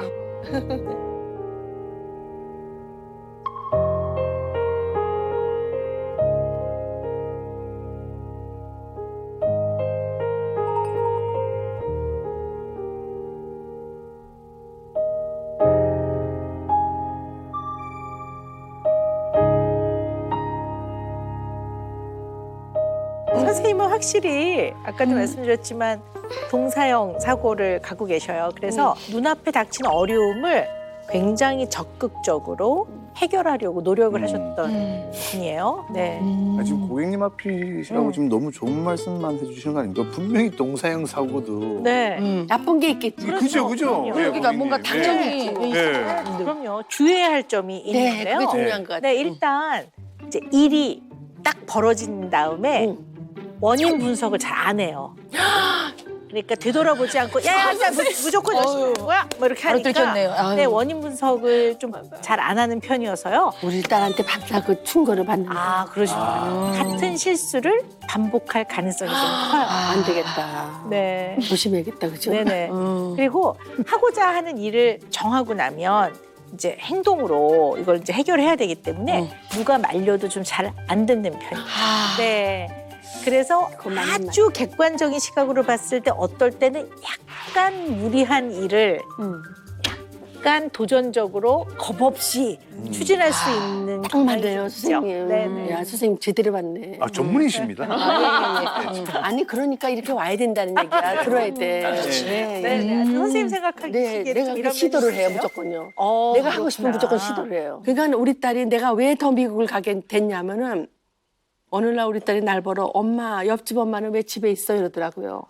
선생님은 확실히 아까도 말씀드렸지만 동사형 사고를 갖고 계셔요. 그래서 눈앞에 닥친 어려움을 굉장히 적극적으로 해결하려고 노력을 하셨던 분이에요. 네. 아, 지금 고객님 앞이시라고 지금 너무 좋은 말씀만 해주시는 거 아닙니까? 분명히 동사형 사고도. 네. 나쁜 게 있겠지. 그죠, 그죠. 그럼요. 그러니까 뭔가 당연히 그럼요. 주의해야 할 점이 네, 있는데요. 그게 중요한 것 같아요. 네, 일단 이제 일이 딱 벌어진 다음에 원인 분석을 잘 안 해요. 그러니까 되돌아보지 않고 야야 무조건 열심히 하는 거야 뭐 이렇게 바로 하니까 들켰네요. 아유. 네, 원인 분석을 좀 잘 안 하는 편이어서요. 우리 딸한테 밥사고 충고를 받는 거야. 아 그러시구나. 같은 실수를 반복할 가능성이 좀 커요. 안 되겠다. 네. 조심해야겠다, 그죠? 네네. 그리고 하고자 하는 일을 정하고 나면 이제 행동으로 이걸 이제 해결해야 되기 때문에 누가 말려도 좀 잘 안 듣는 편이에요. 네. 그래서 그거 맞는 아주 객관적인 시각으로 봤을 때 어떨 때는 약간 무리한 일을 약간 도전적으로 겁 없이 추진할 수 있는 딱 맞네요, 경향이 있죠. 선생님. 네네. 야, 선생님 제대로 봤네. 아 전문이십니다. 아니, 그러니까 이렇게 와야 된다는 얘기야. 들어야 돼. 네. 선생님 생각하기에 네, 내가 그 시도를 해요, 무조건요. 내가 하고 싶으면 무조건 시도를 해요. 그러니까 우리 딸이 내가 왜 더 미국을 가게 됐냐면은 어느 날 우리 딸이 날 보러 엄마, 옆집 엄마는 왜 집에 있어? 이러더라고요.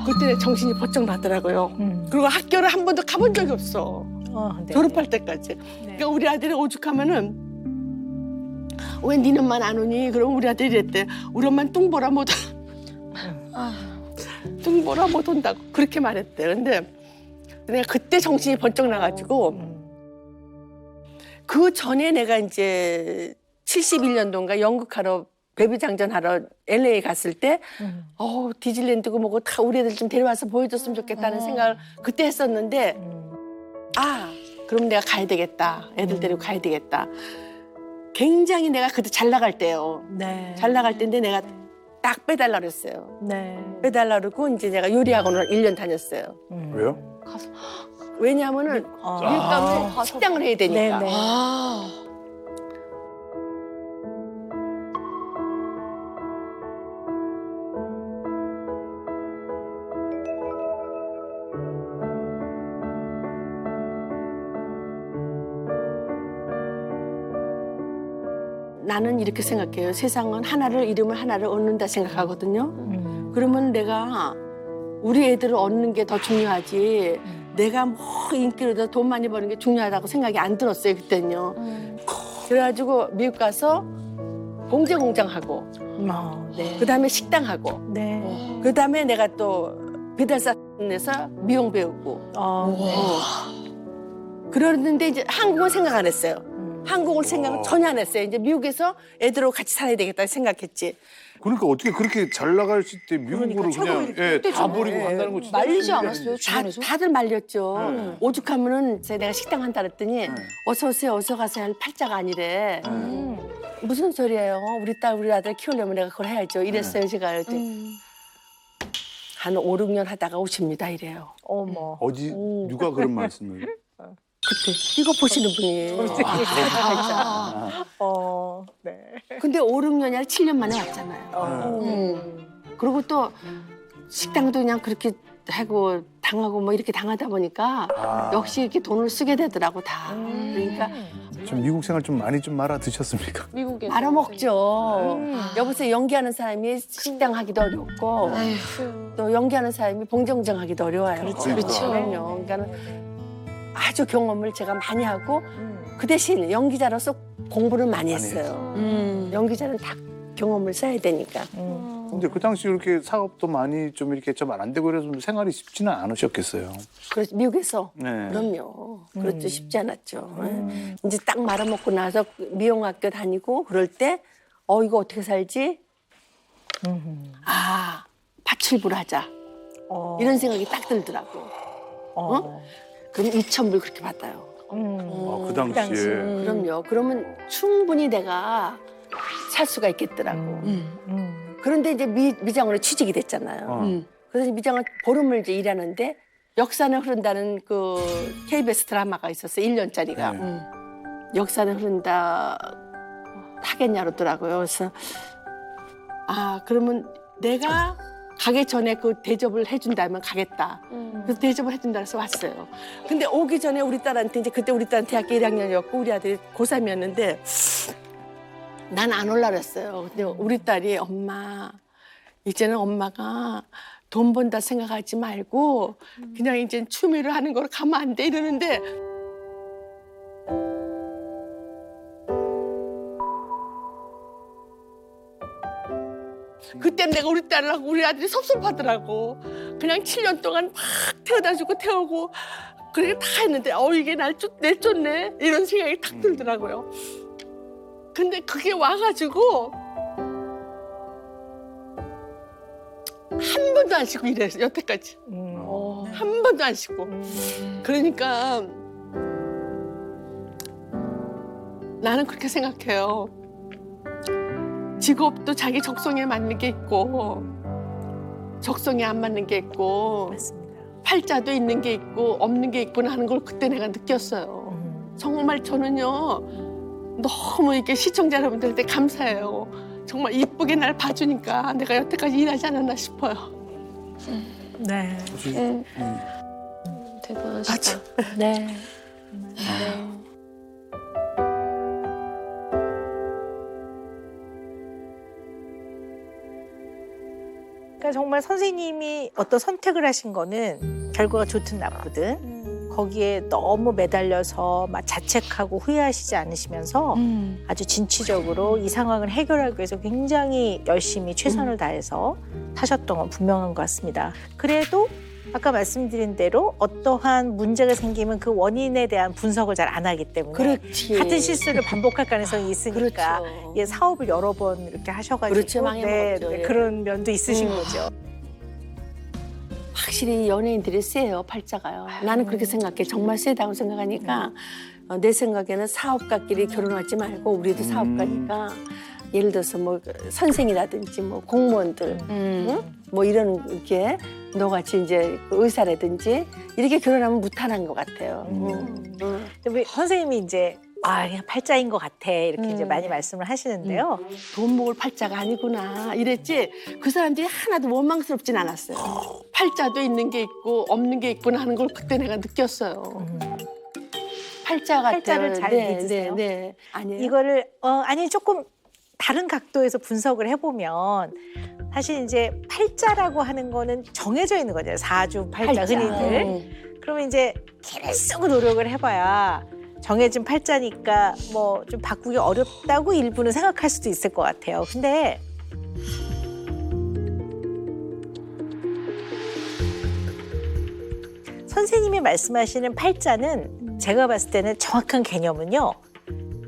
그때 내 정신이 번쩍 나더라고요. 그리고 학교를 한 번도 가본 적이 없어. 네. 졸업할 때까지. 그러니까 우리 아들이 오죽하면은 왜 니는만 안 오니? 그럼 우리 아들이 이랬대. 우리 엄마는 뚱보라 못 뚱보라 못 온다고 그렇게 말했대. 근데 내가 그때 정신이 번쩍 나가지고 그 전에 내가 이제 71년도인가 연극하러 베비 장전하러 LA 갔을 때 디즈니랜드고 뭐고 다 우리 애들 좀 데려와서 보여줬으면 좋겠다는 생각을 그때 했었는데 그럼 내가 가야 되겠다. 애들 데리고 가야 되겠다. 굉장히 내가 그때 잘 나갈 때요. 네. 잘 나갈 때인데 내가 딱 빼달라 그랬어요. 네. 빼달라 그러고 이제 내가 요리학원을 1년 다녔어요. 왜요? 왜냐하면은 밀감을 식당을 해야 되니까. 네네. 나는 이렇게 생각해요. 세상은 이름을 하나를 얻는다 생각하거든요. 그러면 내가 우리 애들을 얻는 게 더 중요하지. 내가 뭐 인기를 돈 많이 버는 게 중요하다고 생각이 안 들었어요, 그때는요. 그래가지고 미국 가서 공제공장하고 네. 그다음에 식당하고 네. 그다음에 내가 또 배달사에서 미용 배우고 그러는데 이제 한국은 생각 안 했어요. 한국을 생각 전혀 안 했어요. 이제 미국에서 애들하고 같이 살아야 되겠다 생각했지. 그러니까 어떻게 그렇게 잘 나가실 때 미국으로 그냥 다 버리고 간다는 거 진짜 말리지 힘들겠네. 않았어요 주변에서? 다들 말렸죠. 오죽하면은 내가 식당 한다 그랬더니 어서 오세요, 어서 가세요 할 팔자가 아니래. 무슨 소리예요? 우리 딸, 우리 아들 키우려면 내가 그걸 해야죠. 이랬어요, 제가. 그랬더니 한 5, 6년 하다가 오십니다, 이래요. 어머. 어디 누가 그런 말씀을? 그때 이거 보시는 분이. 네. 근데 5, 6년이 아니라 7년 만에 왔잖아요. 그리고 또 식당도 그냥 그렇게 하고 당하고 뭐 이렇게 당하다 보니까 역시 이렇게 돈을 쓰게 되더라고 다. 그러니까 좀 미국 생활 좀 많이 좀 말아 드셨습니까? 미국에 말아먹죠. 여보세요, 연기하는 사람이 식당 하기도 어렵고 또 연기하는 사람이 봉정정 하기도 어려워요. 그렇죠. 그럼요. 그러니까는 아주 경험을 제가 많이 하고 그 대신 연기자로서 공부를 많이 했어요. 연기자는 다 경험을 쌓아야 되니까. 근데 그 당시 이렇게 사업도 많이 좀 이렇게 좀 안 되고 그래서 생활이 쉽지는 않으셨겠어요. 그래서 미국에서 네. 그럼요. 그것도 쉽지 않았죠. 이제 딱 말아먹고 나서 미용학교 다니고 그럴 때 이거 어떻게 살지? 파출부를 하자. 이런 생각이 딱 들더라고. 그럼 2,000불 그렇게 받아요. 그 당시에. 그럼요. 그러면 충분히 내가 살 수가 있겠더라고. 그런데 이제 미장으로 취직이 됐잖아요. 그래서 미장을 보름을 이제 일하는데 역사는 흐른다는 그 KBS 드라마가 있었어요. 1년짜리가. 역사는 흐른다 하겠냐 그러더라고요. 그래서 그러면 내가 가기 전에 그 대접을 해준다면 가겠다. 그래서 대접을 해준다 해서 왔어요. 근데 오기 전에 우리 딸한테 이제 그때 우리 딸은 대학교 1학년이었고 우리 아들이 고3이었는데 난 안 올라 그랬어요. 근데 우리 딸이 엄마 이제는 엄마가 돈 번다 생각하지 말고 그냥 이제 취미를 하는 거로 가면 안 돼 이러는데 그때 내가 우리 딸하고 우리 아들이 섭섭하더라고. 그냥 7년 동안 막 태워다주고 태우고 그렇게 다 했는데 이게 날 내쫓네 이런 생각이 탁 들더라고요. 근데 그게 와가지고 한 번도 안 쉬고 이랬어 여태까지. 한 번도 안 쉬고. 그러니까 나는 그렇게 생각해요. 직업도 자기 적성에 맞는 게 있고 적성에 안 맞는 게 있고 맞습니다. 팔자도 있는 게 있고 없는 게 있구나 하는 걸 그때 내가 느꼈어요. 정말 저는요 너무 이렇게 시청자 여러분들한테 감사해요. 정말 이쁘게 날 봐주니까 내가 여태까지 일하지 않았나 싶어요. 네. 대단하시다. 네. 그러니까 정말 선생님이 어떤 선택을 하신 거는 결과가 좋든 나쁘든 거기에 너무 매달려서 막 자책하고 후회하시지 않으시면서 아주 진취적으로 이 상황을 해결하기 위해서 굉장히 열심히 최선을 다해서 사셨던 건 분명한 것 같습니다. 그래도 아까 말씀드린 대로 어떠한 문제가 생기면 그 원인에 대한 분석을 잘 안 하기 때문에 그렇지. 같은 실수를 반복할 가능성이 있으니까 그렇죠. 예, 사업을 여러 번 이렇게 하셔가지고 그렇죠, 망해먹었죠. 예. 그런 면도 있으신 거죠. 확실히 연예인들이 세요, 팔자가요. 나는 그렇게 생각해. 정말 세다고 생각하니까 내 생각에는 사업가끼리 결혼하지 말고 우리도 사업가니까 예를 들어서 뭐 선생이라든지 뭐 공무원들 응? 뭐 이런 게 너같이 이제 의사라든지 이렇게 결혼하면 무탈한 것 같아요. 근데 우리 선생님이 이제 그냥 팔자인 것 같아 이렇게 이제 많이 말씀을 하시는데요. 돈 모을 팔자가 아니구나 이랬지 그 사람들이 하나도 원망스럽진 않았어요. 팔자도 있는 게 있고 없는 게 있구나 하는 걸 그때 내가 느꼈어요. 팔자 같아요. 팔자를 잘 믿으세요? 네. 아니에요. 이거를 아니 조금 다른 각도에서 분석을 해보면 사실 이제 팔자라고 하는 거는 정해져 있는 거잖아요. 사주, 팔자, 흔히들. 그러면 이제 길을 쓰고 노력을 해봐야 정해진 팔자니까 뭐 좀 바꾸기 어렵다고 일부는 생각할 수도 있을 것 같아요. 근데 선생님이 말씀하시는 팔자는 제가 봤을 때는 정확한 개념은요.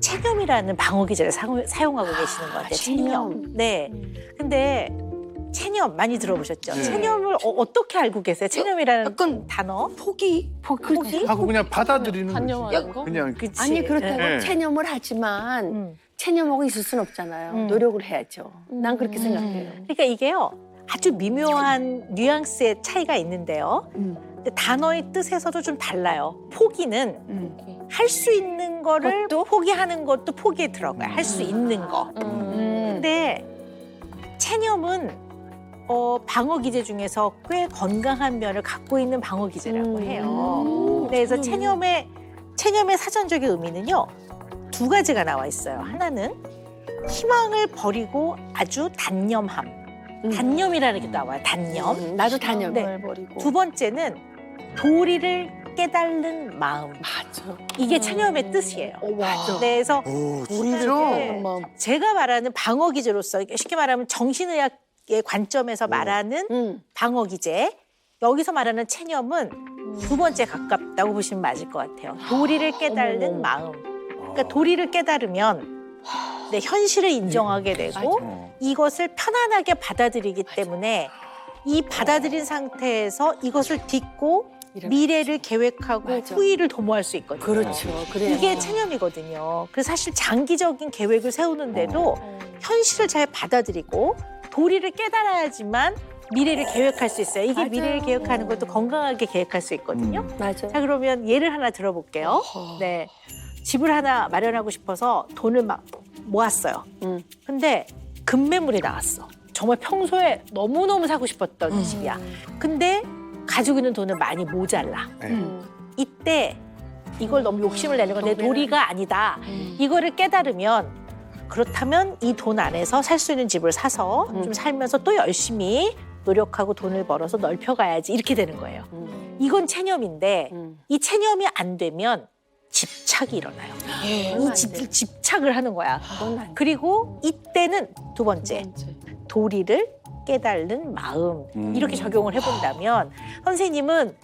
체념이라는 방어 기제를 사용하고 계시는 것 같아요. 체념. 네. 근데 체념 많이 들어보셨죠? 네. 체념을 어떻게 알고 계세요? 체념이라는 약간 단어? 포기. 하고 그냥 받아들이는 거지. 단념하는 거? 그냥 그치? 아니 그렇다고 네. 체념을 하지만 음. 체념하고 있을 순 없잖아요. 노력을 해야죠. 난 그렇게 생각해요. 그러니까 이게요. 아주 미묘한 뉘앙스의 차이가 있는데요. 근데 단어의 뜻에서도 좀 달라요. 포기는 할 수 있는 거를 포기하는 것도 포기에 들어가요. 할 수 있는 거. 근데 체념은 방어 기제 중에서 꽤 건강한 면을 갖고 있는 방어 기제라고 해요. 그래서 체념의 사전적인 의미는요. 두 가지가 나와 있어요. 하나는 희망을 버리고 아주 단념함. 단념이라는 게 나와요. 단념. 나도 단념. 네. 두 번째는 도리를 깨달는 마음. 맞아. 이게 체념의 뜻이에요. 맞아. 네, 그래서 오, 우리는 진짜? 네, 제가 말하는 방어 기제로서 쉽게 말하면 정신의학의 관점에서 말하는 방어 기제, 여기서 말하는 체념은 두 번째 가깝다고 보시면 맞을 것 같아요. 도리를 깨달는 마음. 그러니까 도리를 깨달으면 내 현실을 인정하게 되고 이것을 편안하게 받아들이기 때문에 이 받아들인 상태에서 이것을 딛고 미래를 계획하고 후일을 도모할 수 있거든요. 그렇죠. 그래요. 이게 체념이거든요. 그래서 사실 장기적인 계획을 세우는데도 현실을 잘 받아들이고 도리를 깨달아야지만 미래를 계획할 수 있어요. 이게 맞아요. 미래를 계획하는 것도 건강하게 계획할 수 있거든요. 맞아. 자, 그러면 예를 하나 들어볼게요. 네. 집을 하나 마련하고 싶어서 돈을 막 모았어요. 근데 급매물이 나왔어. 정말 평소에 너무너무 사고 싶었던 집이야. 근데 가지고 있는 돈은 많이 모자라. 이때 이걸 너무 욕심을 내는 건 내 도리가 아니다. 이거를 깨달으면 그렇다면 이 돈 안에서 살 수 있는 집을 사서 좀 살면서 또 열심히 노력하고 돈을 벌어서 넓혀가야지 이렇게 되는 거예요. 이건 체념인데 이 체념이 안 되면 집착이 일어나요. 이 집착을 하는 거야. 그리고 이때는 두 번째 도리를 깨달는 마음 이렇게 적용을 해본다면 선생님은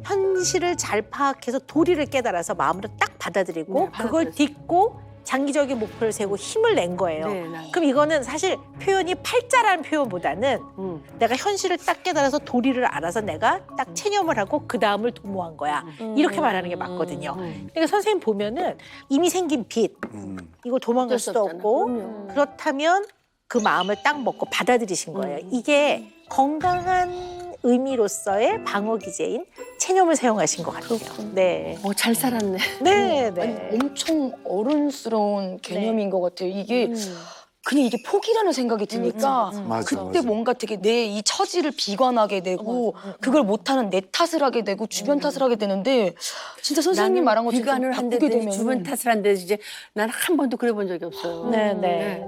현실을 잘 파악해서 도리를 깨달아서 마음으로 딱 받아들이고 그걸 딛고 장기적인 목표를 세우고 힘을 낸 거예요. 네, 그럼 이거는 사실 표현이 팔자라는 표현보다는 내가 현실을 딱 깨달아서 도리를 알아서 내가 딱 체념을 하고 그 다음을 도모한 거야. 이렇게 말하는 게 맞거든요. 그러니까 선생님 보면은 이미 생긴 빚 이거 도망갈 수도 없고 그렇다면 그 마음을 딱 먹고 받아들이신 거예요. 이게 건강한 의미로서의 방어 기제인 체념을 사용하신 것 같아요. 네. 잘 살았네. 네, 아니, 네. 엄청 어른스러운 개념인 것 같아요. 이게 그냥 이게 포기라는 생각이 드니까 맞아, 그때 맞아. 뭔가 되게 내 이 처지를 비관하게 되고 그걸 못하는 내 탓을 하게 되고 주변 탓을 하게 되는데 진짜 선생님 말한 것처럼 비관을 바꾸게 한데도 되면 주변 탓을 한데 이제 난 한 번도 그래 본 적이 없어요. 네, 네.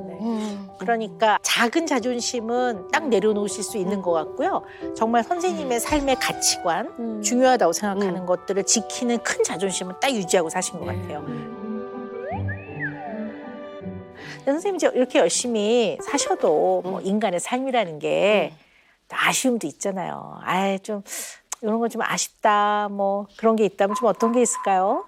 그러니까 작은 자존심은 딱 내려놓으실 수 있는 것 같고요. 정말 선생님의 삶의 가치관, 중요하다고 생각하는 것들을 지키는 큰 자존심은 딱 유지하고 사신 것 같아요. 근데 선생님 이제 이렇게 열심히 사셔도 뭐 인간의 삶이라는 게 아쉬움도 있잖아요. 아, 좀 이런 건 좀 아쉽다. 뭐 그런 게 있다면 좀 어떤 게 있을까요?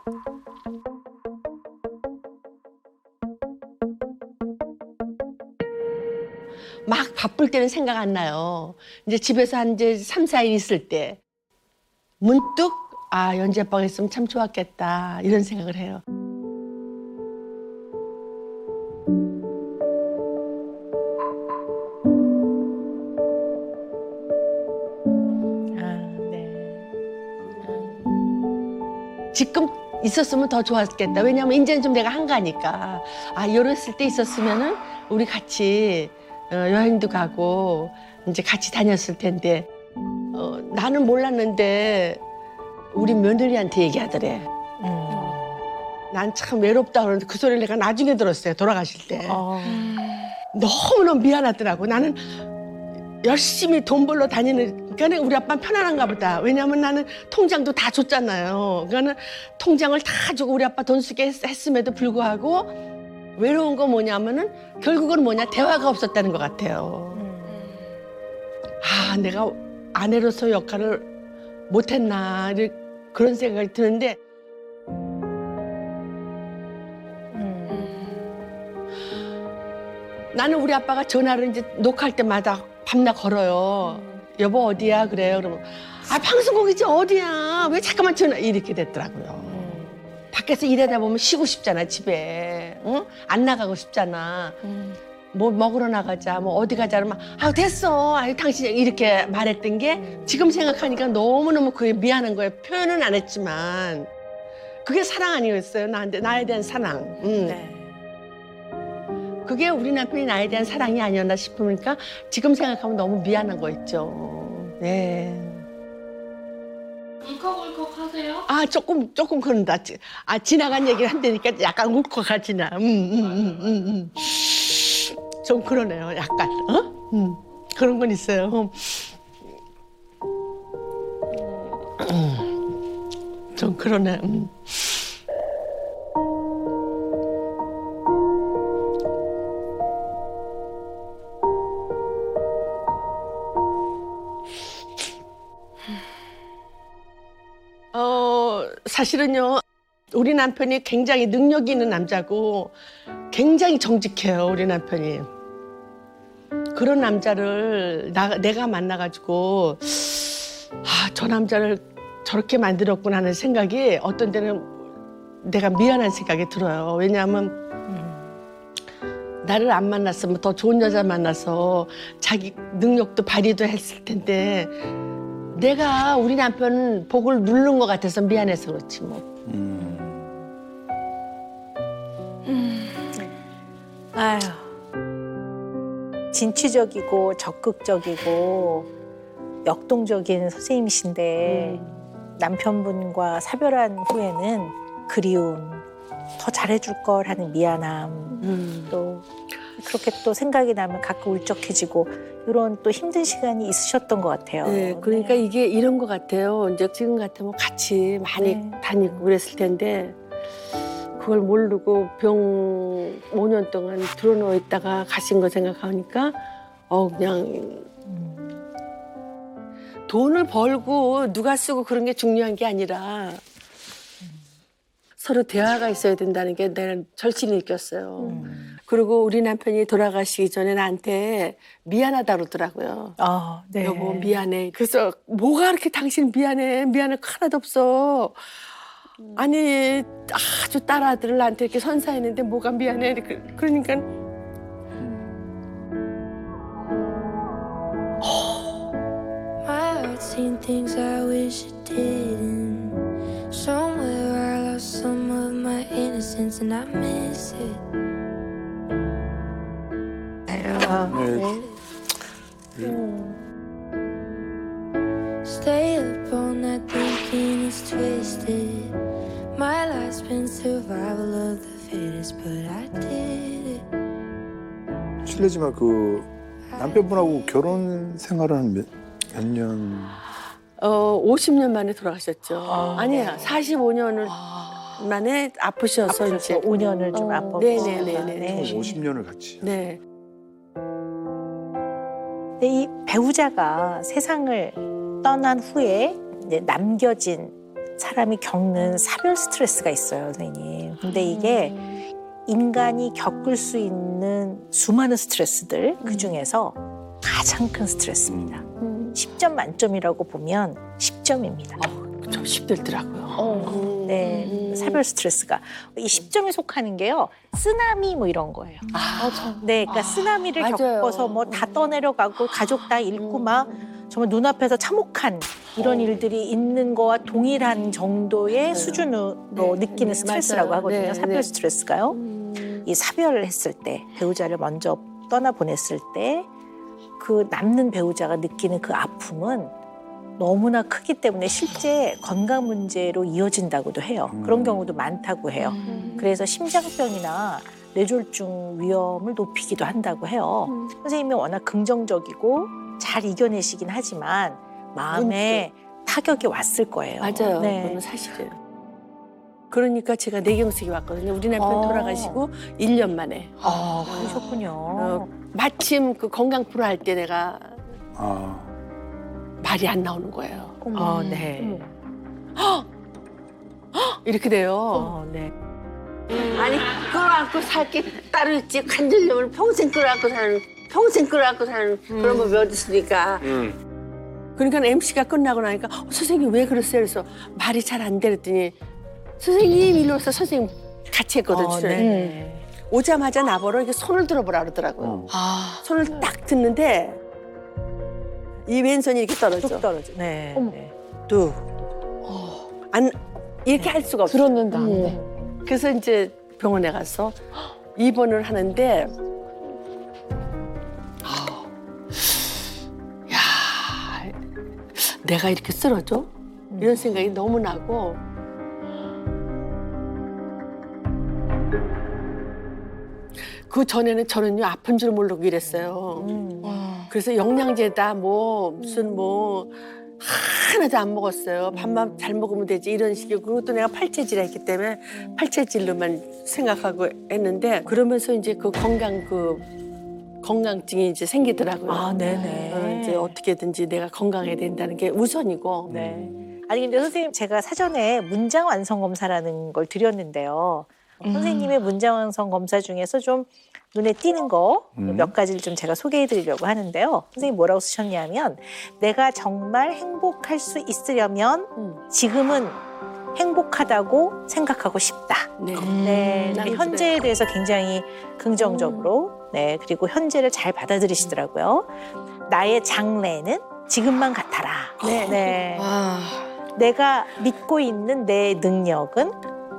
막 바쁠 때는 생각 안 나요. 이제 집에서 한 이제 3, 4일 있을 때 문득 연지 아빠가 있으면 참 좋았겠다 이런 생각을 해요. 지금 있었으면 더 좋았겠다. 왜냐하면 이제는 좀 내가 한가니까. 이랬을 때 있었으면은 우리 같이 여행도 가고 이제 같이 다녔을 텐데 나는 몰랐는데 우리 며느리한테 얘기하더래. 난 참 외롭다 그러는데 그 소리를 내가 나중에 들었어요. 돌아가실 때. 너무너무 미안하더라고. 나는 열심히 돈 벌러 다니는 그러니까 우리 아빠는 편안한가 보다. 왜냐하면 나는 통장도 다 줬잖아요. 그러니까 통장을 다 주고 우리 아빠 돈 쓰게 했음에도 불구하고 외로운 거 뭐냐면은 결국은 뭐냐 대화가 없었다는 것 같아요. 아, 내가 아내로서 역할을 못했나 그런 생각이 드는데 나는 우리 아빠가 전화를 이제 녹화할 때마다 밤낮 걸어요. 여보 어디야? 그래요. 그러면 아 방송국이지 어디야? 왜 잠깐만 전화 이렇게 됐더라고요. 밖에서 일하다 보면 쉬고 싶잖아 집에. 응? 안 나가고 싶잖아. 뭐 먹으러 나가자, 뭐 어디 가자 그러면 아 됐어, 아유 당신 이렇게 말했던 게 지금 생각하니까 너무너무 그게 미안한 거예요. 표현은 안 했지만 그게 사랑 아니었어요. 나에 대한 사랑. 네. 그게 우리 남편이 나에 대한 사랑이 아니었나 싶으니까 지금 생각하면 너무 미안한 거 있죠. 네. 울컥울컥 하세요? 아 조금 그런다. 아 지나간 얘기를 한다니까 약간 울컥하지나. 좀 그러네요. 약간. 그런 건 있어요. 좀 그러네. 사실은요, 우리 남편이 굉장히 능력이 있는 남자고 굉장히 정직해요, 우리 남편이. 그런 남자를 내가 만나가지고 아, 저 남자를 저렇게 만들었구나 하는 생각이 어떤 때는 내가 미안한 생각이 들어요. 왜냐하면 나를 안 만났으면 더 좋은 여자 만나서 자기 능력도 발휘도 했을 텐데 내가 우리 남편 복을 누른 것 같아서 미안해서 그렇지 뭐. 아휴. 진취적이고 적극적이고 역동적인 선생님이신데 남편분과 사별한 후에는 그리움, 더 잘해줄 걸 하는 미안함, 또 그렇게 또 생각이 나면 가끔 울적해지고 이런 또 힘든 시간이 있으셨던 것 같아요. 네, 그러니까 이게 이런 것 같아요. 이제 지금 같으면 같이 많이 다니고 그랬을 텐데 그걸 모르고 병 5년 동안 들어누워 있다가 가신 거 생각하니까 그냥 돈을 벌고 누가 쓰고 그런 게 중요한 게 아니라 서로 대화가 있어야 된다는 게 내가 절실히 느꼈어요. 그리고 우리 남편이 돌아가시기 전에 나한테 미안하다 그러더라고요. 아, 네. 여보 미안해. 그래서 뭐가 그렇게 당신 미안해. 미안할 거 하나도 없어. 아니 아주 딸아들을 나한테 이렇게 선사했는데 뭐가 미안해. 그러니까 My heart's seen things I wish it didn't. Somewhere I lost some of my innocence and I miss it. Stay up all night thinking it's twisted. My life's been survival of the fittest, but I did it. 실례지만 그 남편분하고 결혼 생활을 한 몇 년? 50년 만에 돌아가셨죠. 아니야, 45년을 만에 아프셔서 이제 5년을 좀 아팠고. 네네네네. 50년을 같이. 네. 근데 이 배우자가 세상을 떠난 후에 이제 남겨진 사람이 겪는 사별 스트레스가 있어요, 선생님. 근데 이게 인간이 겪을 수 있는 수많은 스트레스들 그중에서 가장 큰 스트레스입니다. 10점 만점이라고 보면 10점입니다. 좀 힘들더라고요. 네, 사별 스트레스가. 이 10점에 속하는 게요, 쓰나미 뭐 이런 거예요. 네, 그러니까 쓰나미를 맞아요. 겪어서 뭐 다 떠내려가고 가족 다 잃고 막 정말 눈앞에서 참혹한 이런 일들이 있는 거와 동일한 정도의 수준으로 느끼는 스트레스라고 맞아요. 하거든요. 네, 사별 네. 스트레스가요. 이 사별을 했을 때, 배우자를 먼저 떠나보냈을 때 그 남는 배우자가 느끼는 그 아픔은 너무나 크기 때문에 실제 건강 문제로 이어진다고도 해요. 그런 경우도 많다고 해요. 그래서 심장병이나 뇌졸중 위험을 높이기도 한다고 해요. 선생님이 워낙 긍정적이고 잘 이겨내시긴 하지만 마음에 타격이 왔을 거예요. 맞아요. 네. 그건 사실이에요. 그러니까 제가 내경색이 왔거든요. 우리 남편 돌아가시고 1년 만에. 그러셨군요. 마침 그 건강 프로 할 때 내가 아. 말이 안 나오는 거예요. 네. 이렇게 돼요. 네. 아니 끌어안고 살 게 따로 있지 관절염을 평생 끌어안고 사는 그런 법이 어디 있습니까? 그러니까 MC가 끝나고 나니까 선생님 왜 그러세요? 그래서 말이 잘 안 되랬더니 선생님 일로 와서 선생님 같이 했거든 출연. 오자마자 나보러 이게 손을 들어보라 그러더라고요. 손을 딱 듣는데 이 왼손이 이렇게 떨어져. 뚝 떨어져. 네. 어머. 네. 안 이렇게 할 수가 없어. 들었는데 안 돼. 그래서 이제 병원에 가서 입원을 하는데 야 내가 이렇게 쓰러져? 이런 생각이 너무 나고 그 전에는 저는요 아픈 줄 모르고 이랬어요. 그래서 영양제다 뭐 무슨 뭐 하나도 안 먹었어요. 밥만 잘 먹으면 되지 이런 식이고 그리고 또 내가 팔체질을 했기 때문에 팔체질로만 생각하고 했는데 그러면서 이제 그 건강증이 이제 생기더라고요. 네네. 이제 어떻게든지 내가 건강해야 된다는 게 우선이고. 네. 아니 근데 선생님 제가 사전에 문장 완성 검사라는 걸 드렸는데요. 선생님의 문장 완성 검사 중에서 좀 눈에 띄는 거 몇 가지를 좀 제가 소개해드리려고 하는데요. 선생님 뭐라고 쓰셨냐면 내가 정말 행복할 수 있으려면 지금은 행복하다고 생각하고 싶다. 네. 네, 나는 현재에 대해서 굉장히 긍정적으로 네 그리고 현재를 잘 받아들이시더라고요. 나의 장래는 지금만 같아라. 네. 내가 믿고 있는 내 능력은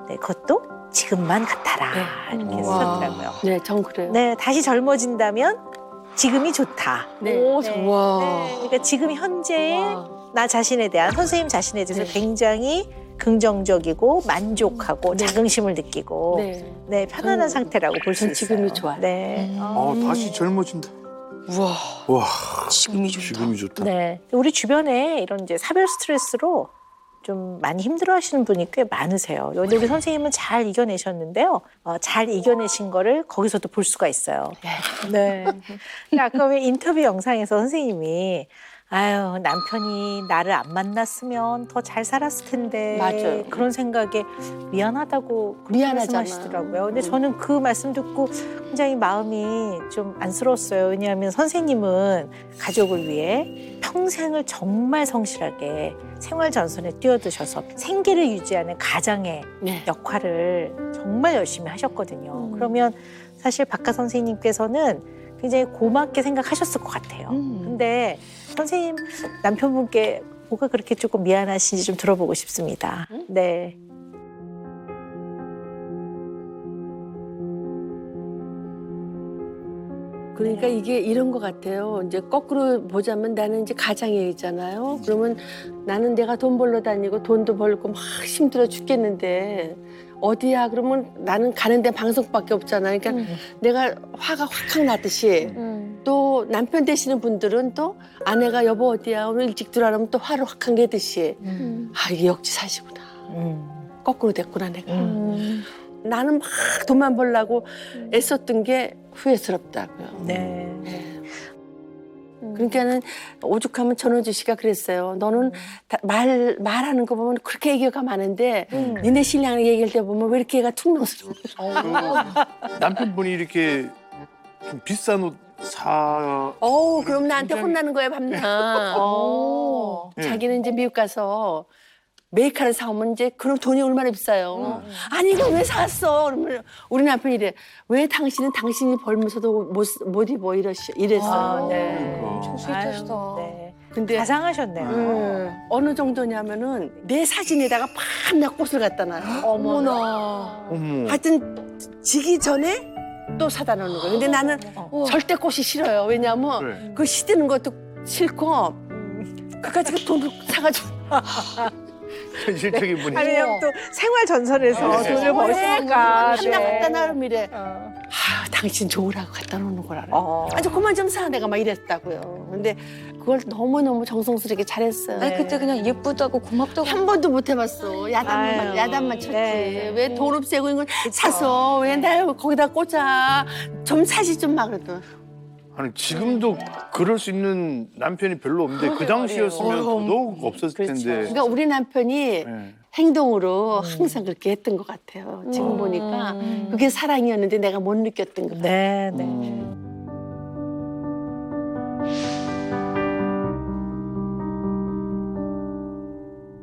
네, 그것도 지금만 같아라. 이렇게 쓰셨더라고요. 네, 전 그래요. 네, 다시 젊어진다면 지금이 좋다. 네. 오, 네, 좋아. 네, 그러니까 지금 현재의 나 자신에 대한 선생님 자신에 대해서 굉장히 긍정적이고 만족하고 자긍심을 느끼고 네. 네, 편안한 상태라고 볼 수 전 있어요. 지금이 좋아요. 네. 다시 젊어진다. 우와. 와, 지금이 좋다. 지금이 좋다. 네. 우리 주변에 이런 이제 사별 스트레스로 좀 많이 힘들어하시는 분이 꽤 많으세요. 근데 우리 선생님은 잘 이겨내셨는데요. 잘 이겨내신 거를 거기서도 볼 수가 있어요. 네. 근데 아까 왜 인터뷰 영상에서 선생님이 아유 남편이 나를 안 만났으면 더 잘 살았을 텐데 맞아요. 그런 생각에 미안하다고 그렇게 미안하잖아. 말씀하시더라고요. 근데 저는 그 말씀 듣고 굉장히 마음이 좀 안쓰러웠어요. 왜냐하면 선생님은 가족을 위해 평생을 정말 성실하게 생활 전선에 뛰어드셔서 생계를 유지하는 가장의 네. 역할을 정말 열심히 하셨거든요. 그러면 사실 박가 선생님께서는 굉장히 고맙게 생각하셨을 것 같아요. 근데 선생님 남편분께 뭐가 그렇게 조금 미안하신지 좀 들어보고 싶습니다. 네. 그러니까 이게 이런 것 같아요. 이제 거꾸로 보자면 나는 이제 가장이잖아요. 그러면 나는 내가 돈 벌러 다니고 돈도 벌고 막 힘들어 죽겠는데 어디야? 그러면 나는 가는데 방송밖에 없잖아. 그러니까 내가 화가 확확 나듯이 또 남편 되시는 분들은 또 아내가 여보 어디야? 오늘 일찍 들어가면 또 화를 확확 내듯이 아 이게 역지사지구나. 거꾸로 됐구나 내가. 나는 막 돈만 벌려고 애썼던 게 후회스럽다고요. 네. 그러니까는 오죽하면 전원주 씨가 그랬어요. 너는 말하는 거 보면 그렇게 애교가 많은데 니네 신랑 얘기할 때 보면 왜 이렇게 애가 퉁명스러워. 남편분이 이렇게 좀 비싼 옷 그럼 나한테 굉장히- 혼나는 거야 밤낮. 네. 자기는 이제 미국 가서 메이크업을 사오면 이제 그럼 돈이 얼마나 비싸요. 아니 이거 왜 샀어? 그러면 우리 남편이 이래. 왜 당신은 당신이 벌면서도 못 입어 이랬어요. 네. 스윗하시다. 네. 근데 자상하셨네요. 어느 정도냐면은 내 사진에다가 밤낮 꽃을 갖다 놔요. 어머나. 어머. 하여튼 지기 전에 또 사다 놓는 거예요. 근데 나는 절대 꽃이 싫어요. 왜냐하면 네. 그 시드는 것도 싫고 그까지 돈을 사가지고 현실적인 분이. 아니 그냥 또 생활 전선에서 네. 돈을 버시니까. 하나 갖다 놔 이래. 다 당신 좋으라고 갖다 놓는 걸 알아요. 아주 그만 좀 사 내가 막 이랬다고요. 근데 그걸 너무너무 정성스럽게 잘했어요. 아니 그때 그냥 예쁘다고 고맙다고 한 번도 못 해봤어. 야단만 아유, 야단만 쳤지. 네. 왜 돈 없애고 이걸 사서 왜 날 거기다 꽂아? 좀 사지 좀 막 그러더라. 아니 지금도 그럴 수 있는 남편이 별로 없는데 그 당시였으면 더더욱 없었을 텐데. 그러니까 우리 남편이 네. 행동으로 항상 그렇게 했던 것 같아요. 지금 보니까 그게 사랑이었는데 내가 못 느꼈던 것 같아요. 네, 네.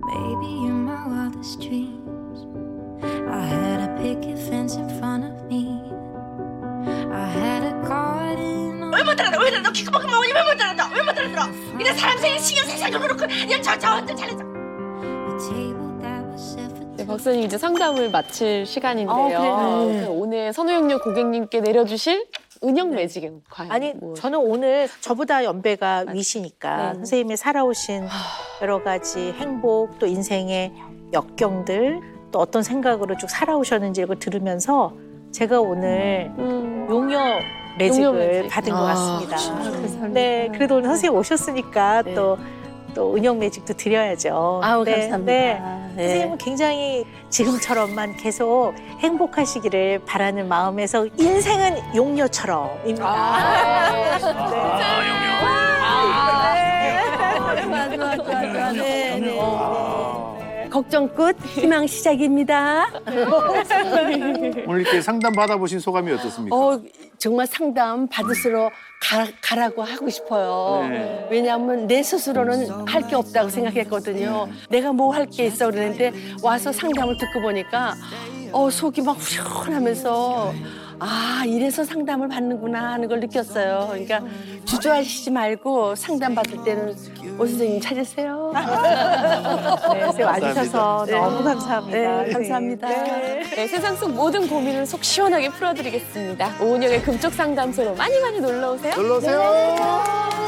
Maybe in my wildest dreams, I had a picket fence in front of me. I had a garden. 왜 못 알아들어? 왜 너 키가 먹으면 뭐니? 왜못 알아들어? 왜 못 알아들어? 이래 사람 생일 신경 살살 놓고 그냥 저 잘했어. A table that was set for 네, 박사님 이제 상담을 마칠 시간인데요. 그래요? 오늘 선우영녀 고객님께 내려주실 은영 매직은 과연 아니 뭐... 저는 오늘 저보다 연배가 위시니까 선생님이 살아오신 여러 가지 행복 또 인생의 역경들 또 어떤 생각으로 쭉 살아오셨는지 이걸 들으면서 제가 오늘 용녀 매직을 매직. 받은 것 같습니다. 감사합니다. 네, 그래도 오늘 선생님 오셨으니까 또 은영 매직도 드려야죠. 아우 네, 감사합니다. 네. 네. 선생님은 굉장히 지금처럼만 계속 행복하시기를 바라는 마음에서 인생은 용녀처럼입니다. 맞아. 네. 걱정 끝, 희망 시작입니다. 오늘 이렇게 상담 받아보신 소감이 어떻습니까? 정말 상담 받으시러 가라고 하고 싶어요. 네. 왜냐하면 내 스스로는 할 게 없다고 생각했거든요. 내가 뭐 할 게 있어 그랬는데 와서 상담을 듣고 보니까 속이 막 후련하면서 아 이래서 상담을 받는구나 하는 걸 느꼈어요. 그러니까 주저하시지 말고 상담 받을 때는 오 선생님 찾으세요. 네, 선생님 와주셔서 너무 감사합니다. 네, 감사합니다. 네, 세상 속 모든 고민을 속 시원하게 풀어드리겠습니다. 오은영의 금쪽 상담소로 많이 놀러 오세요. 놀러 오세요.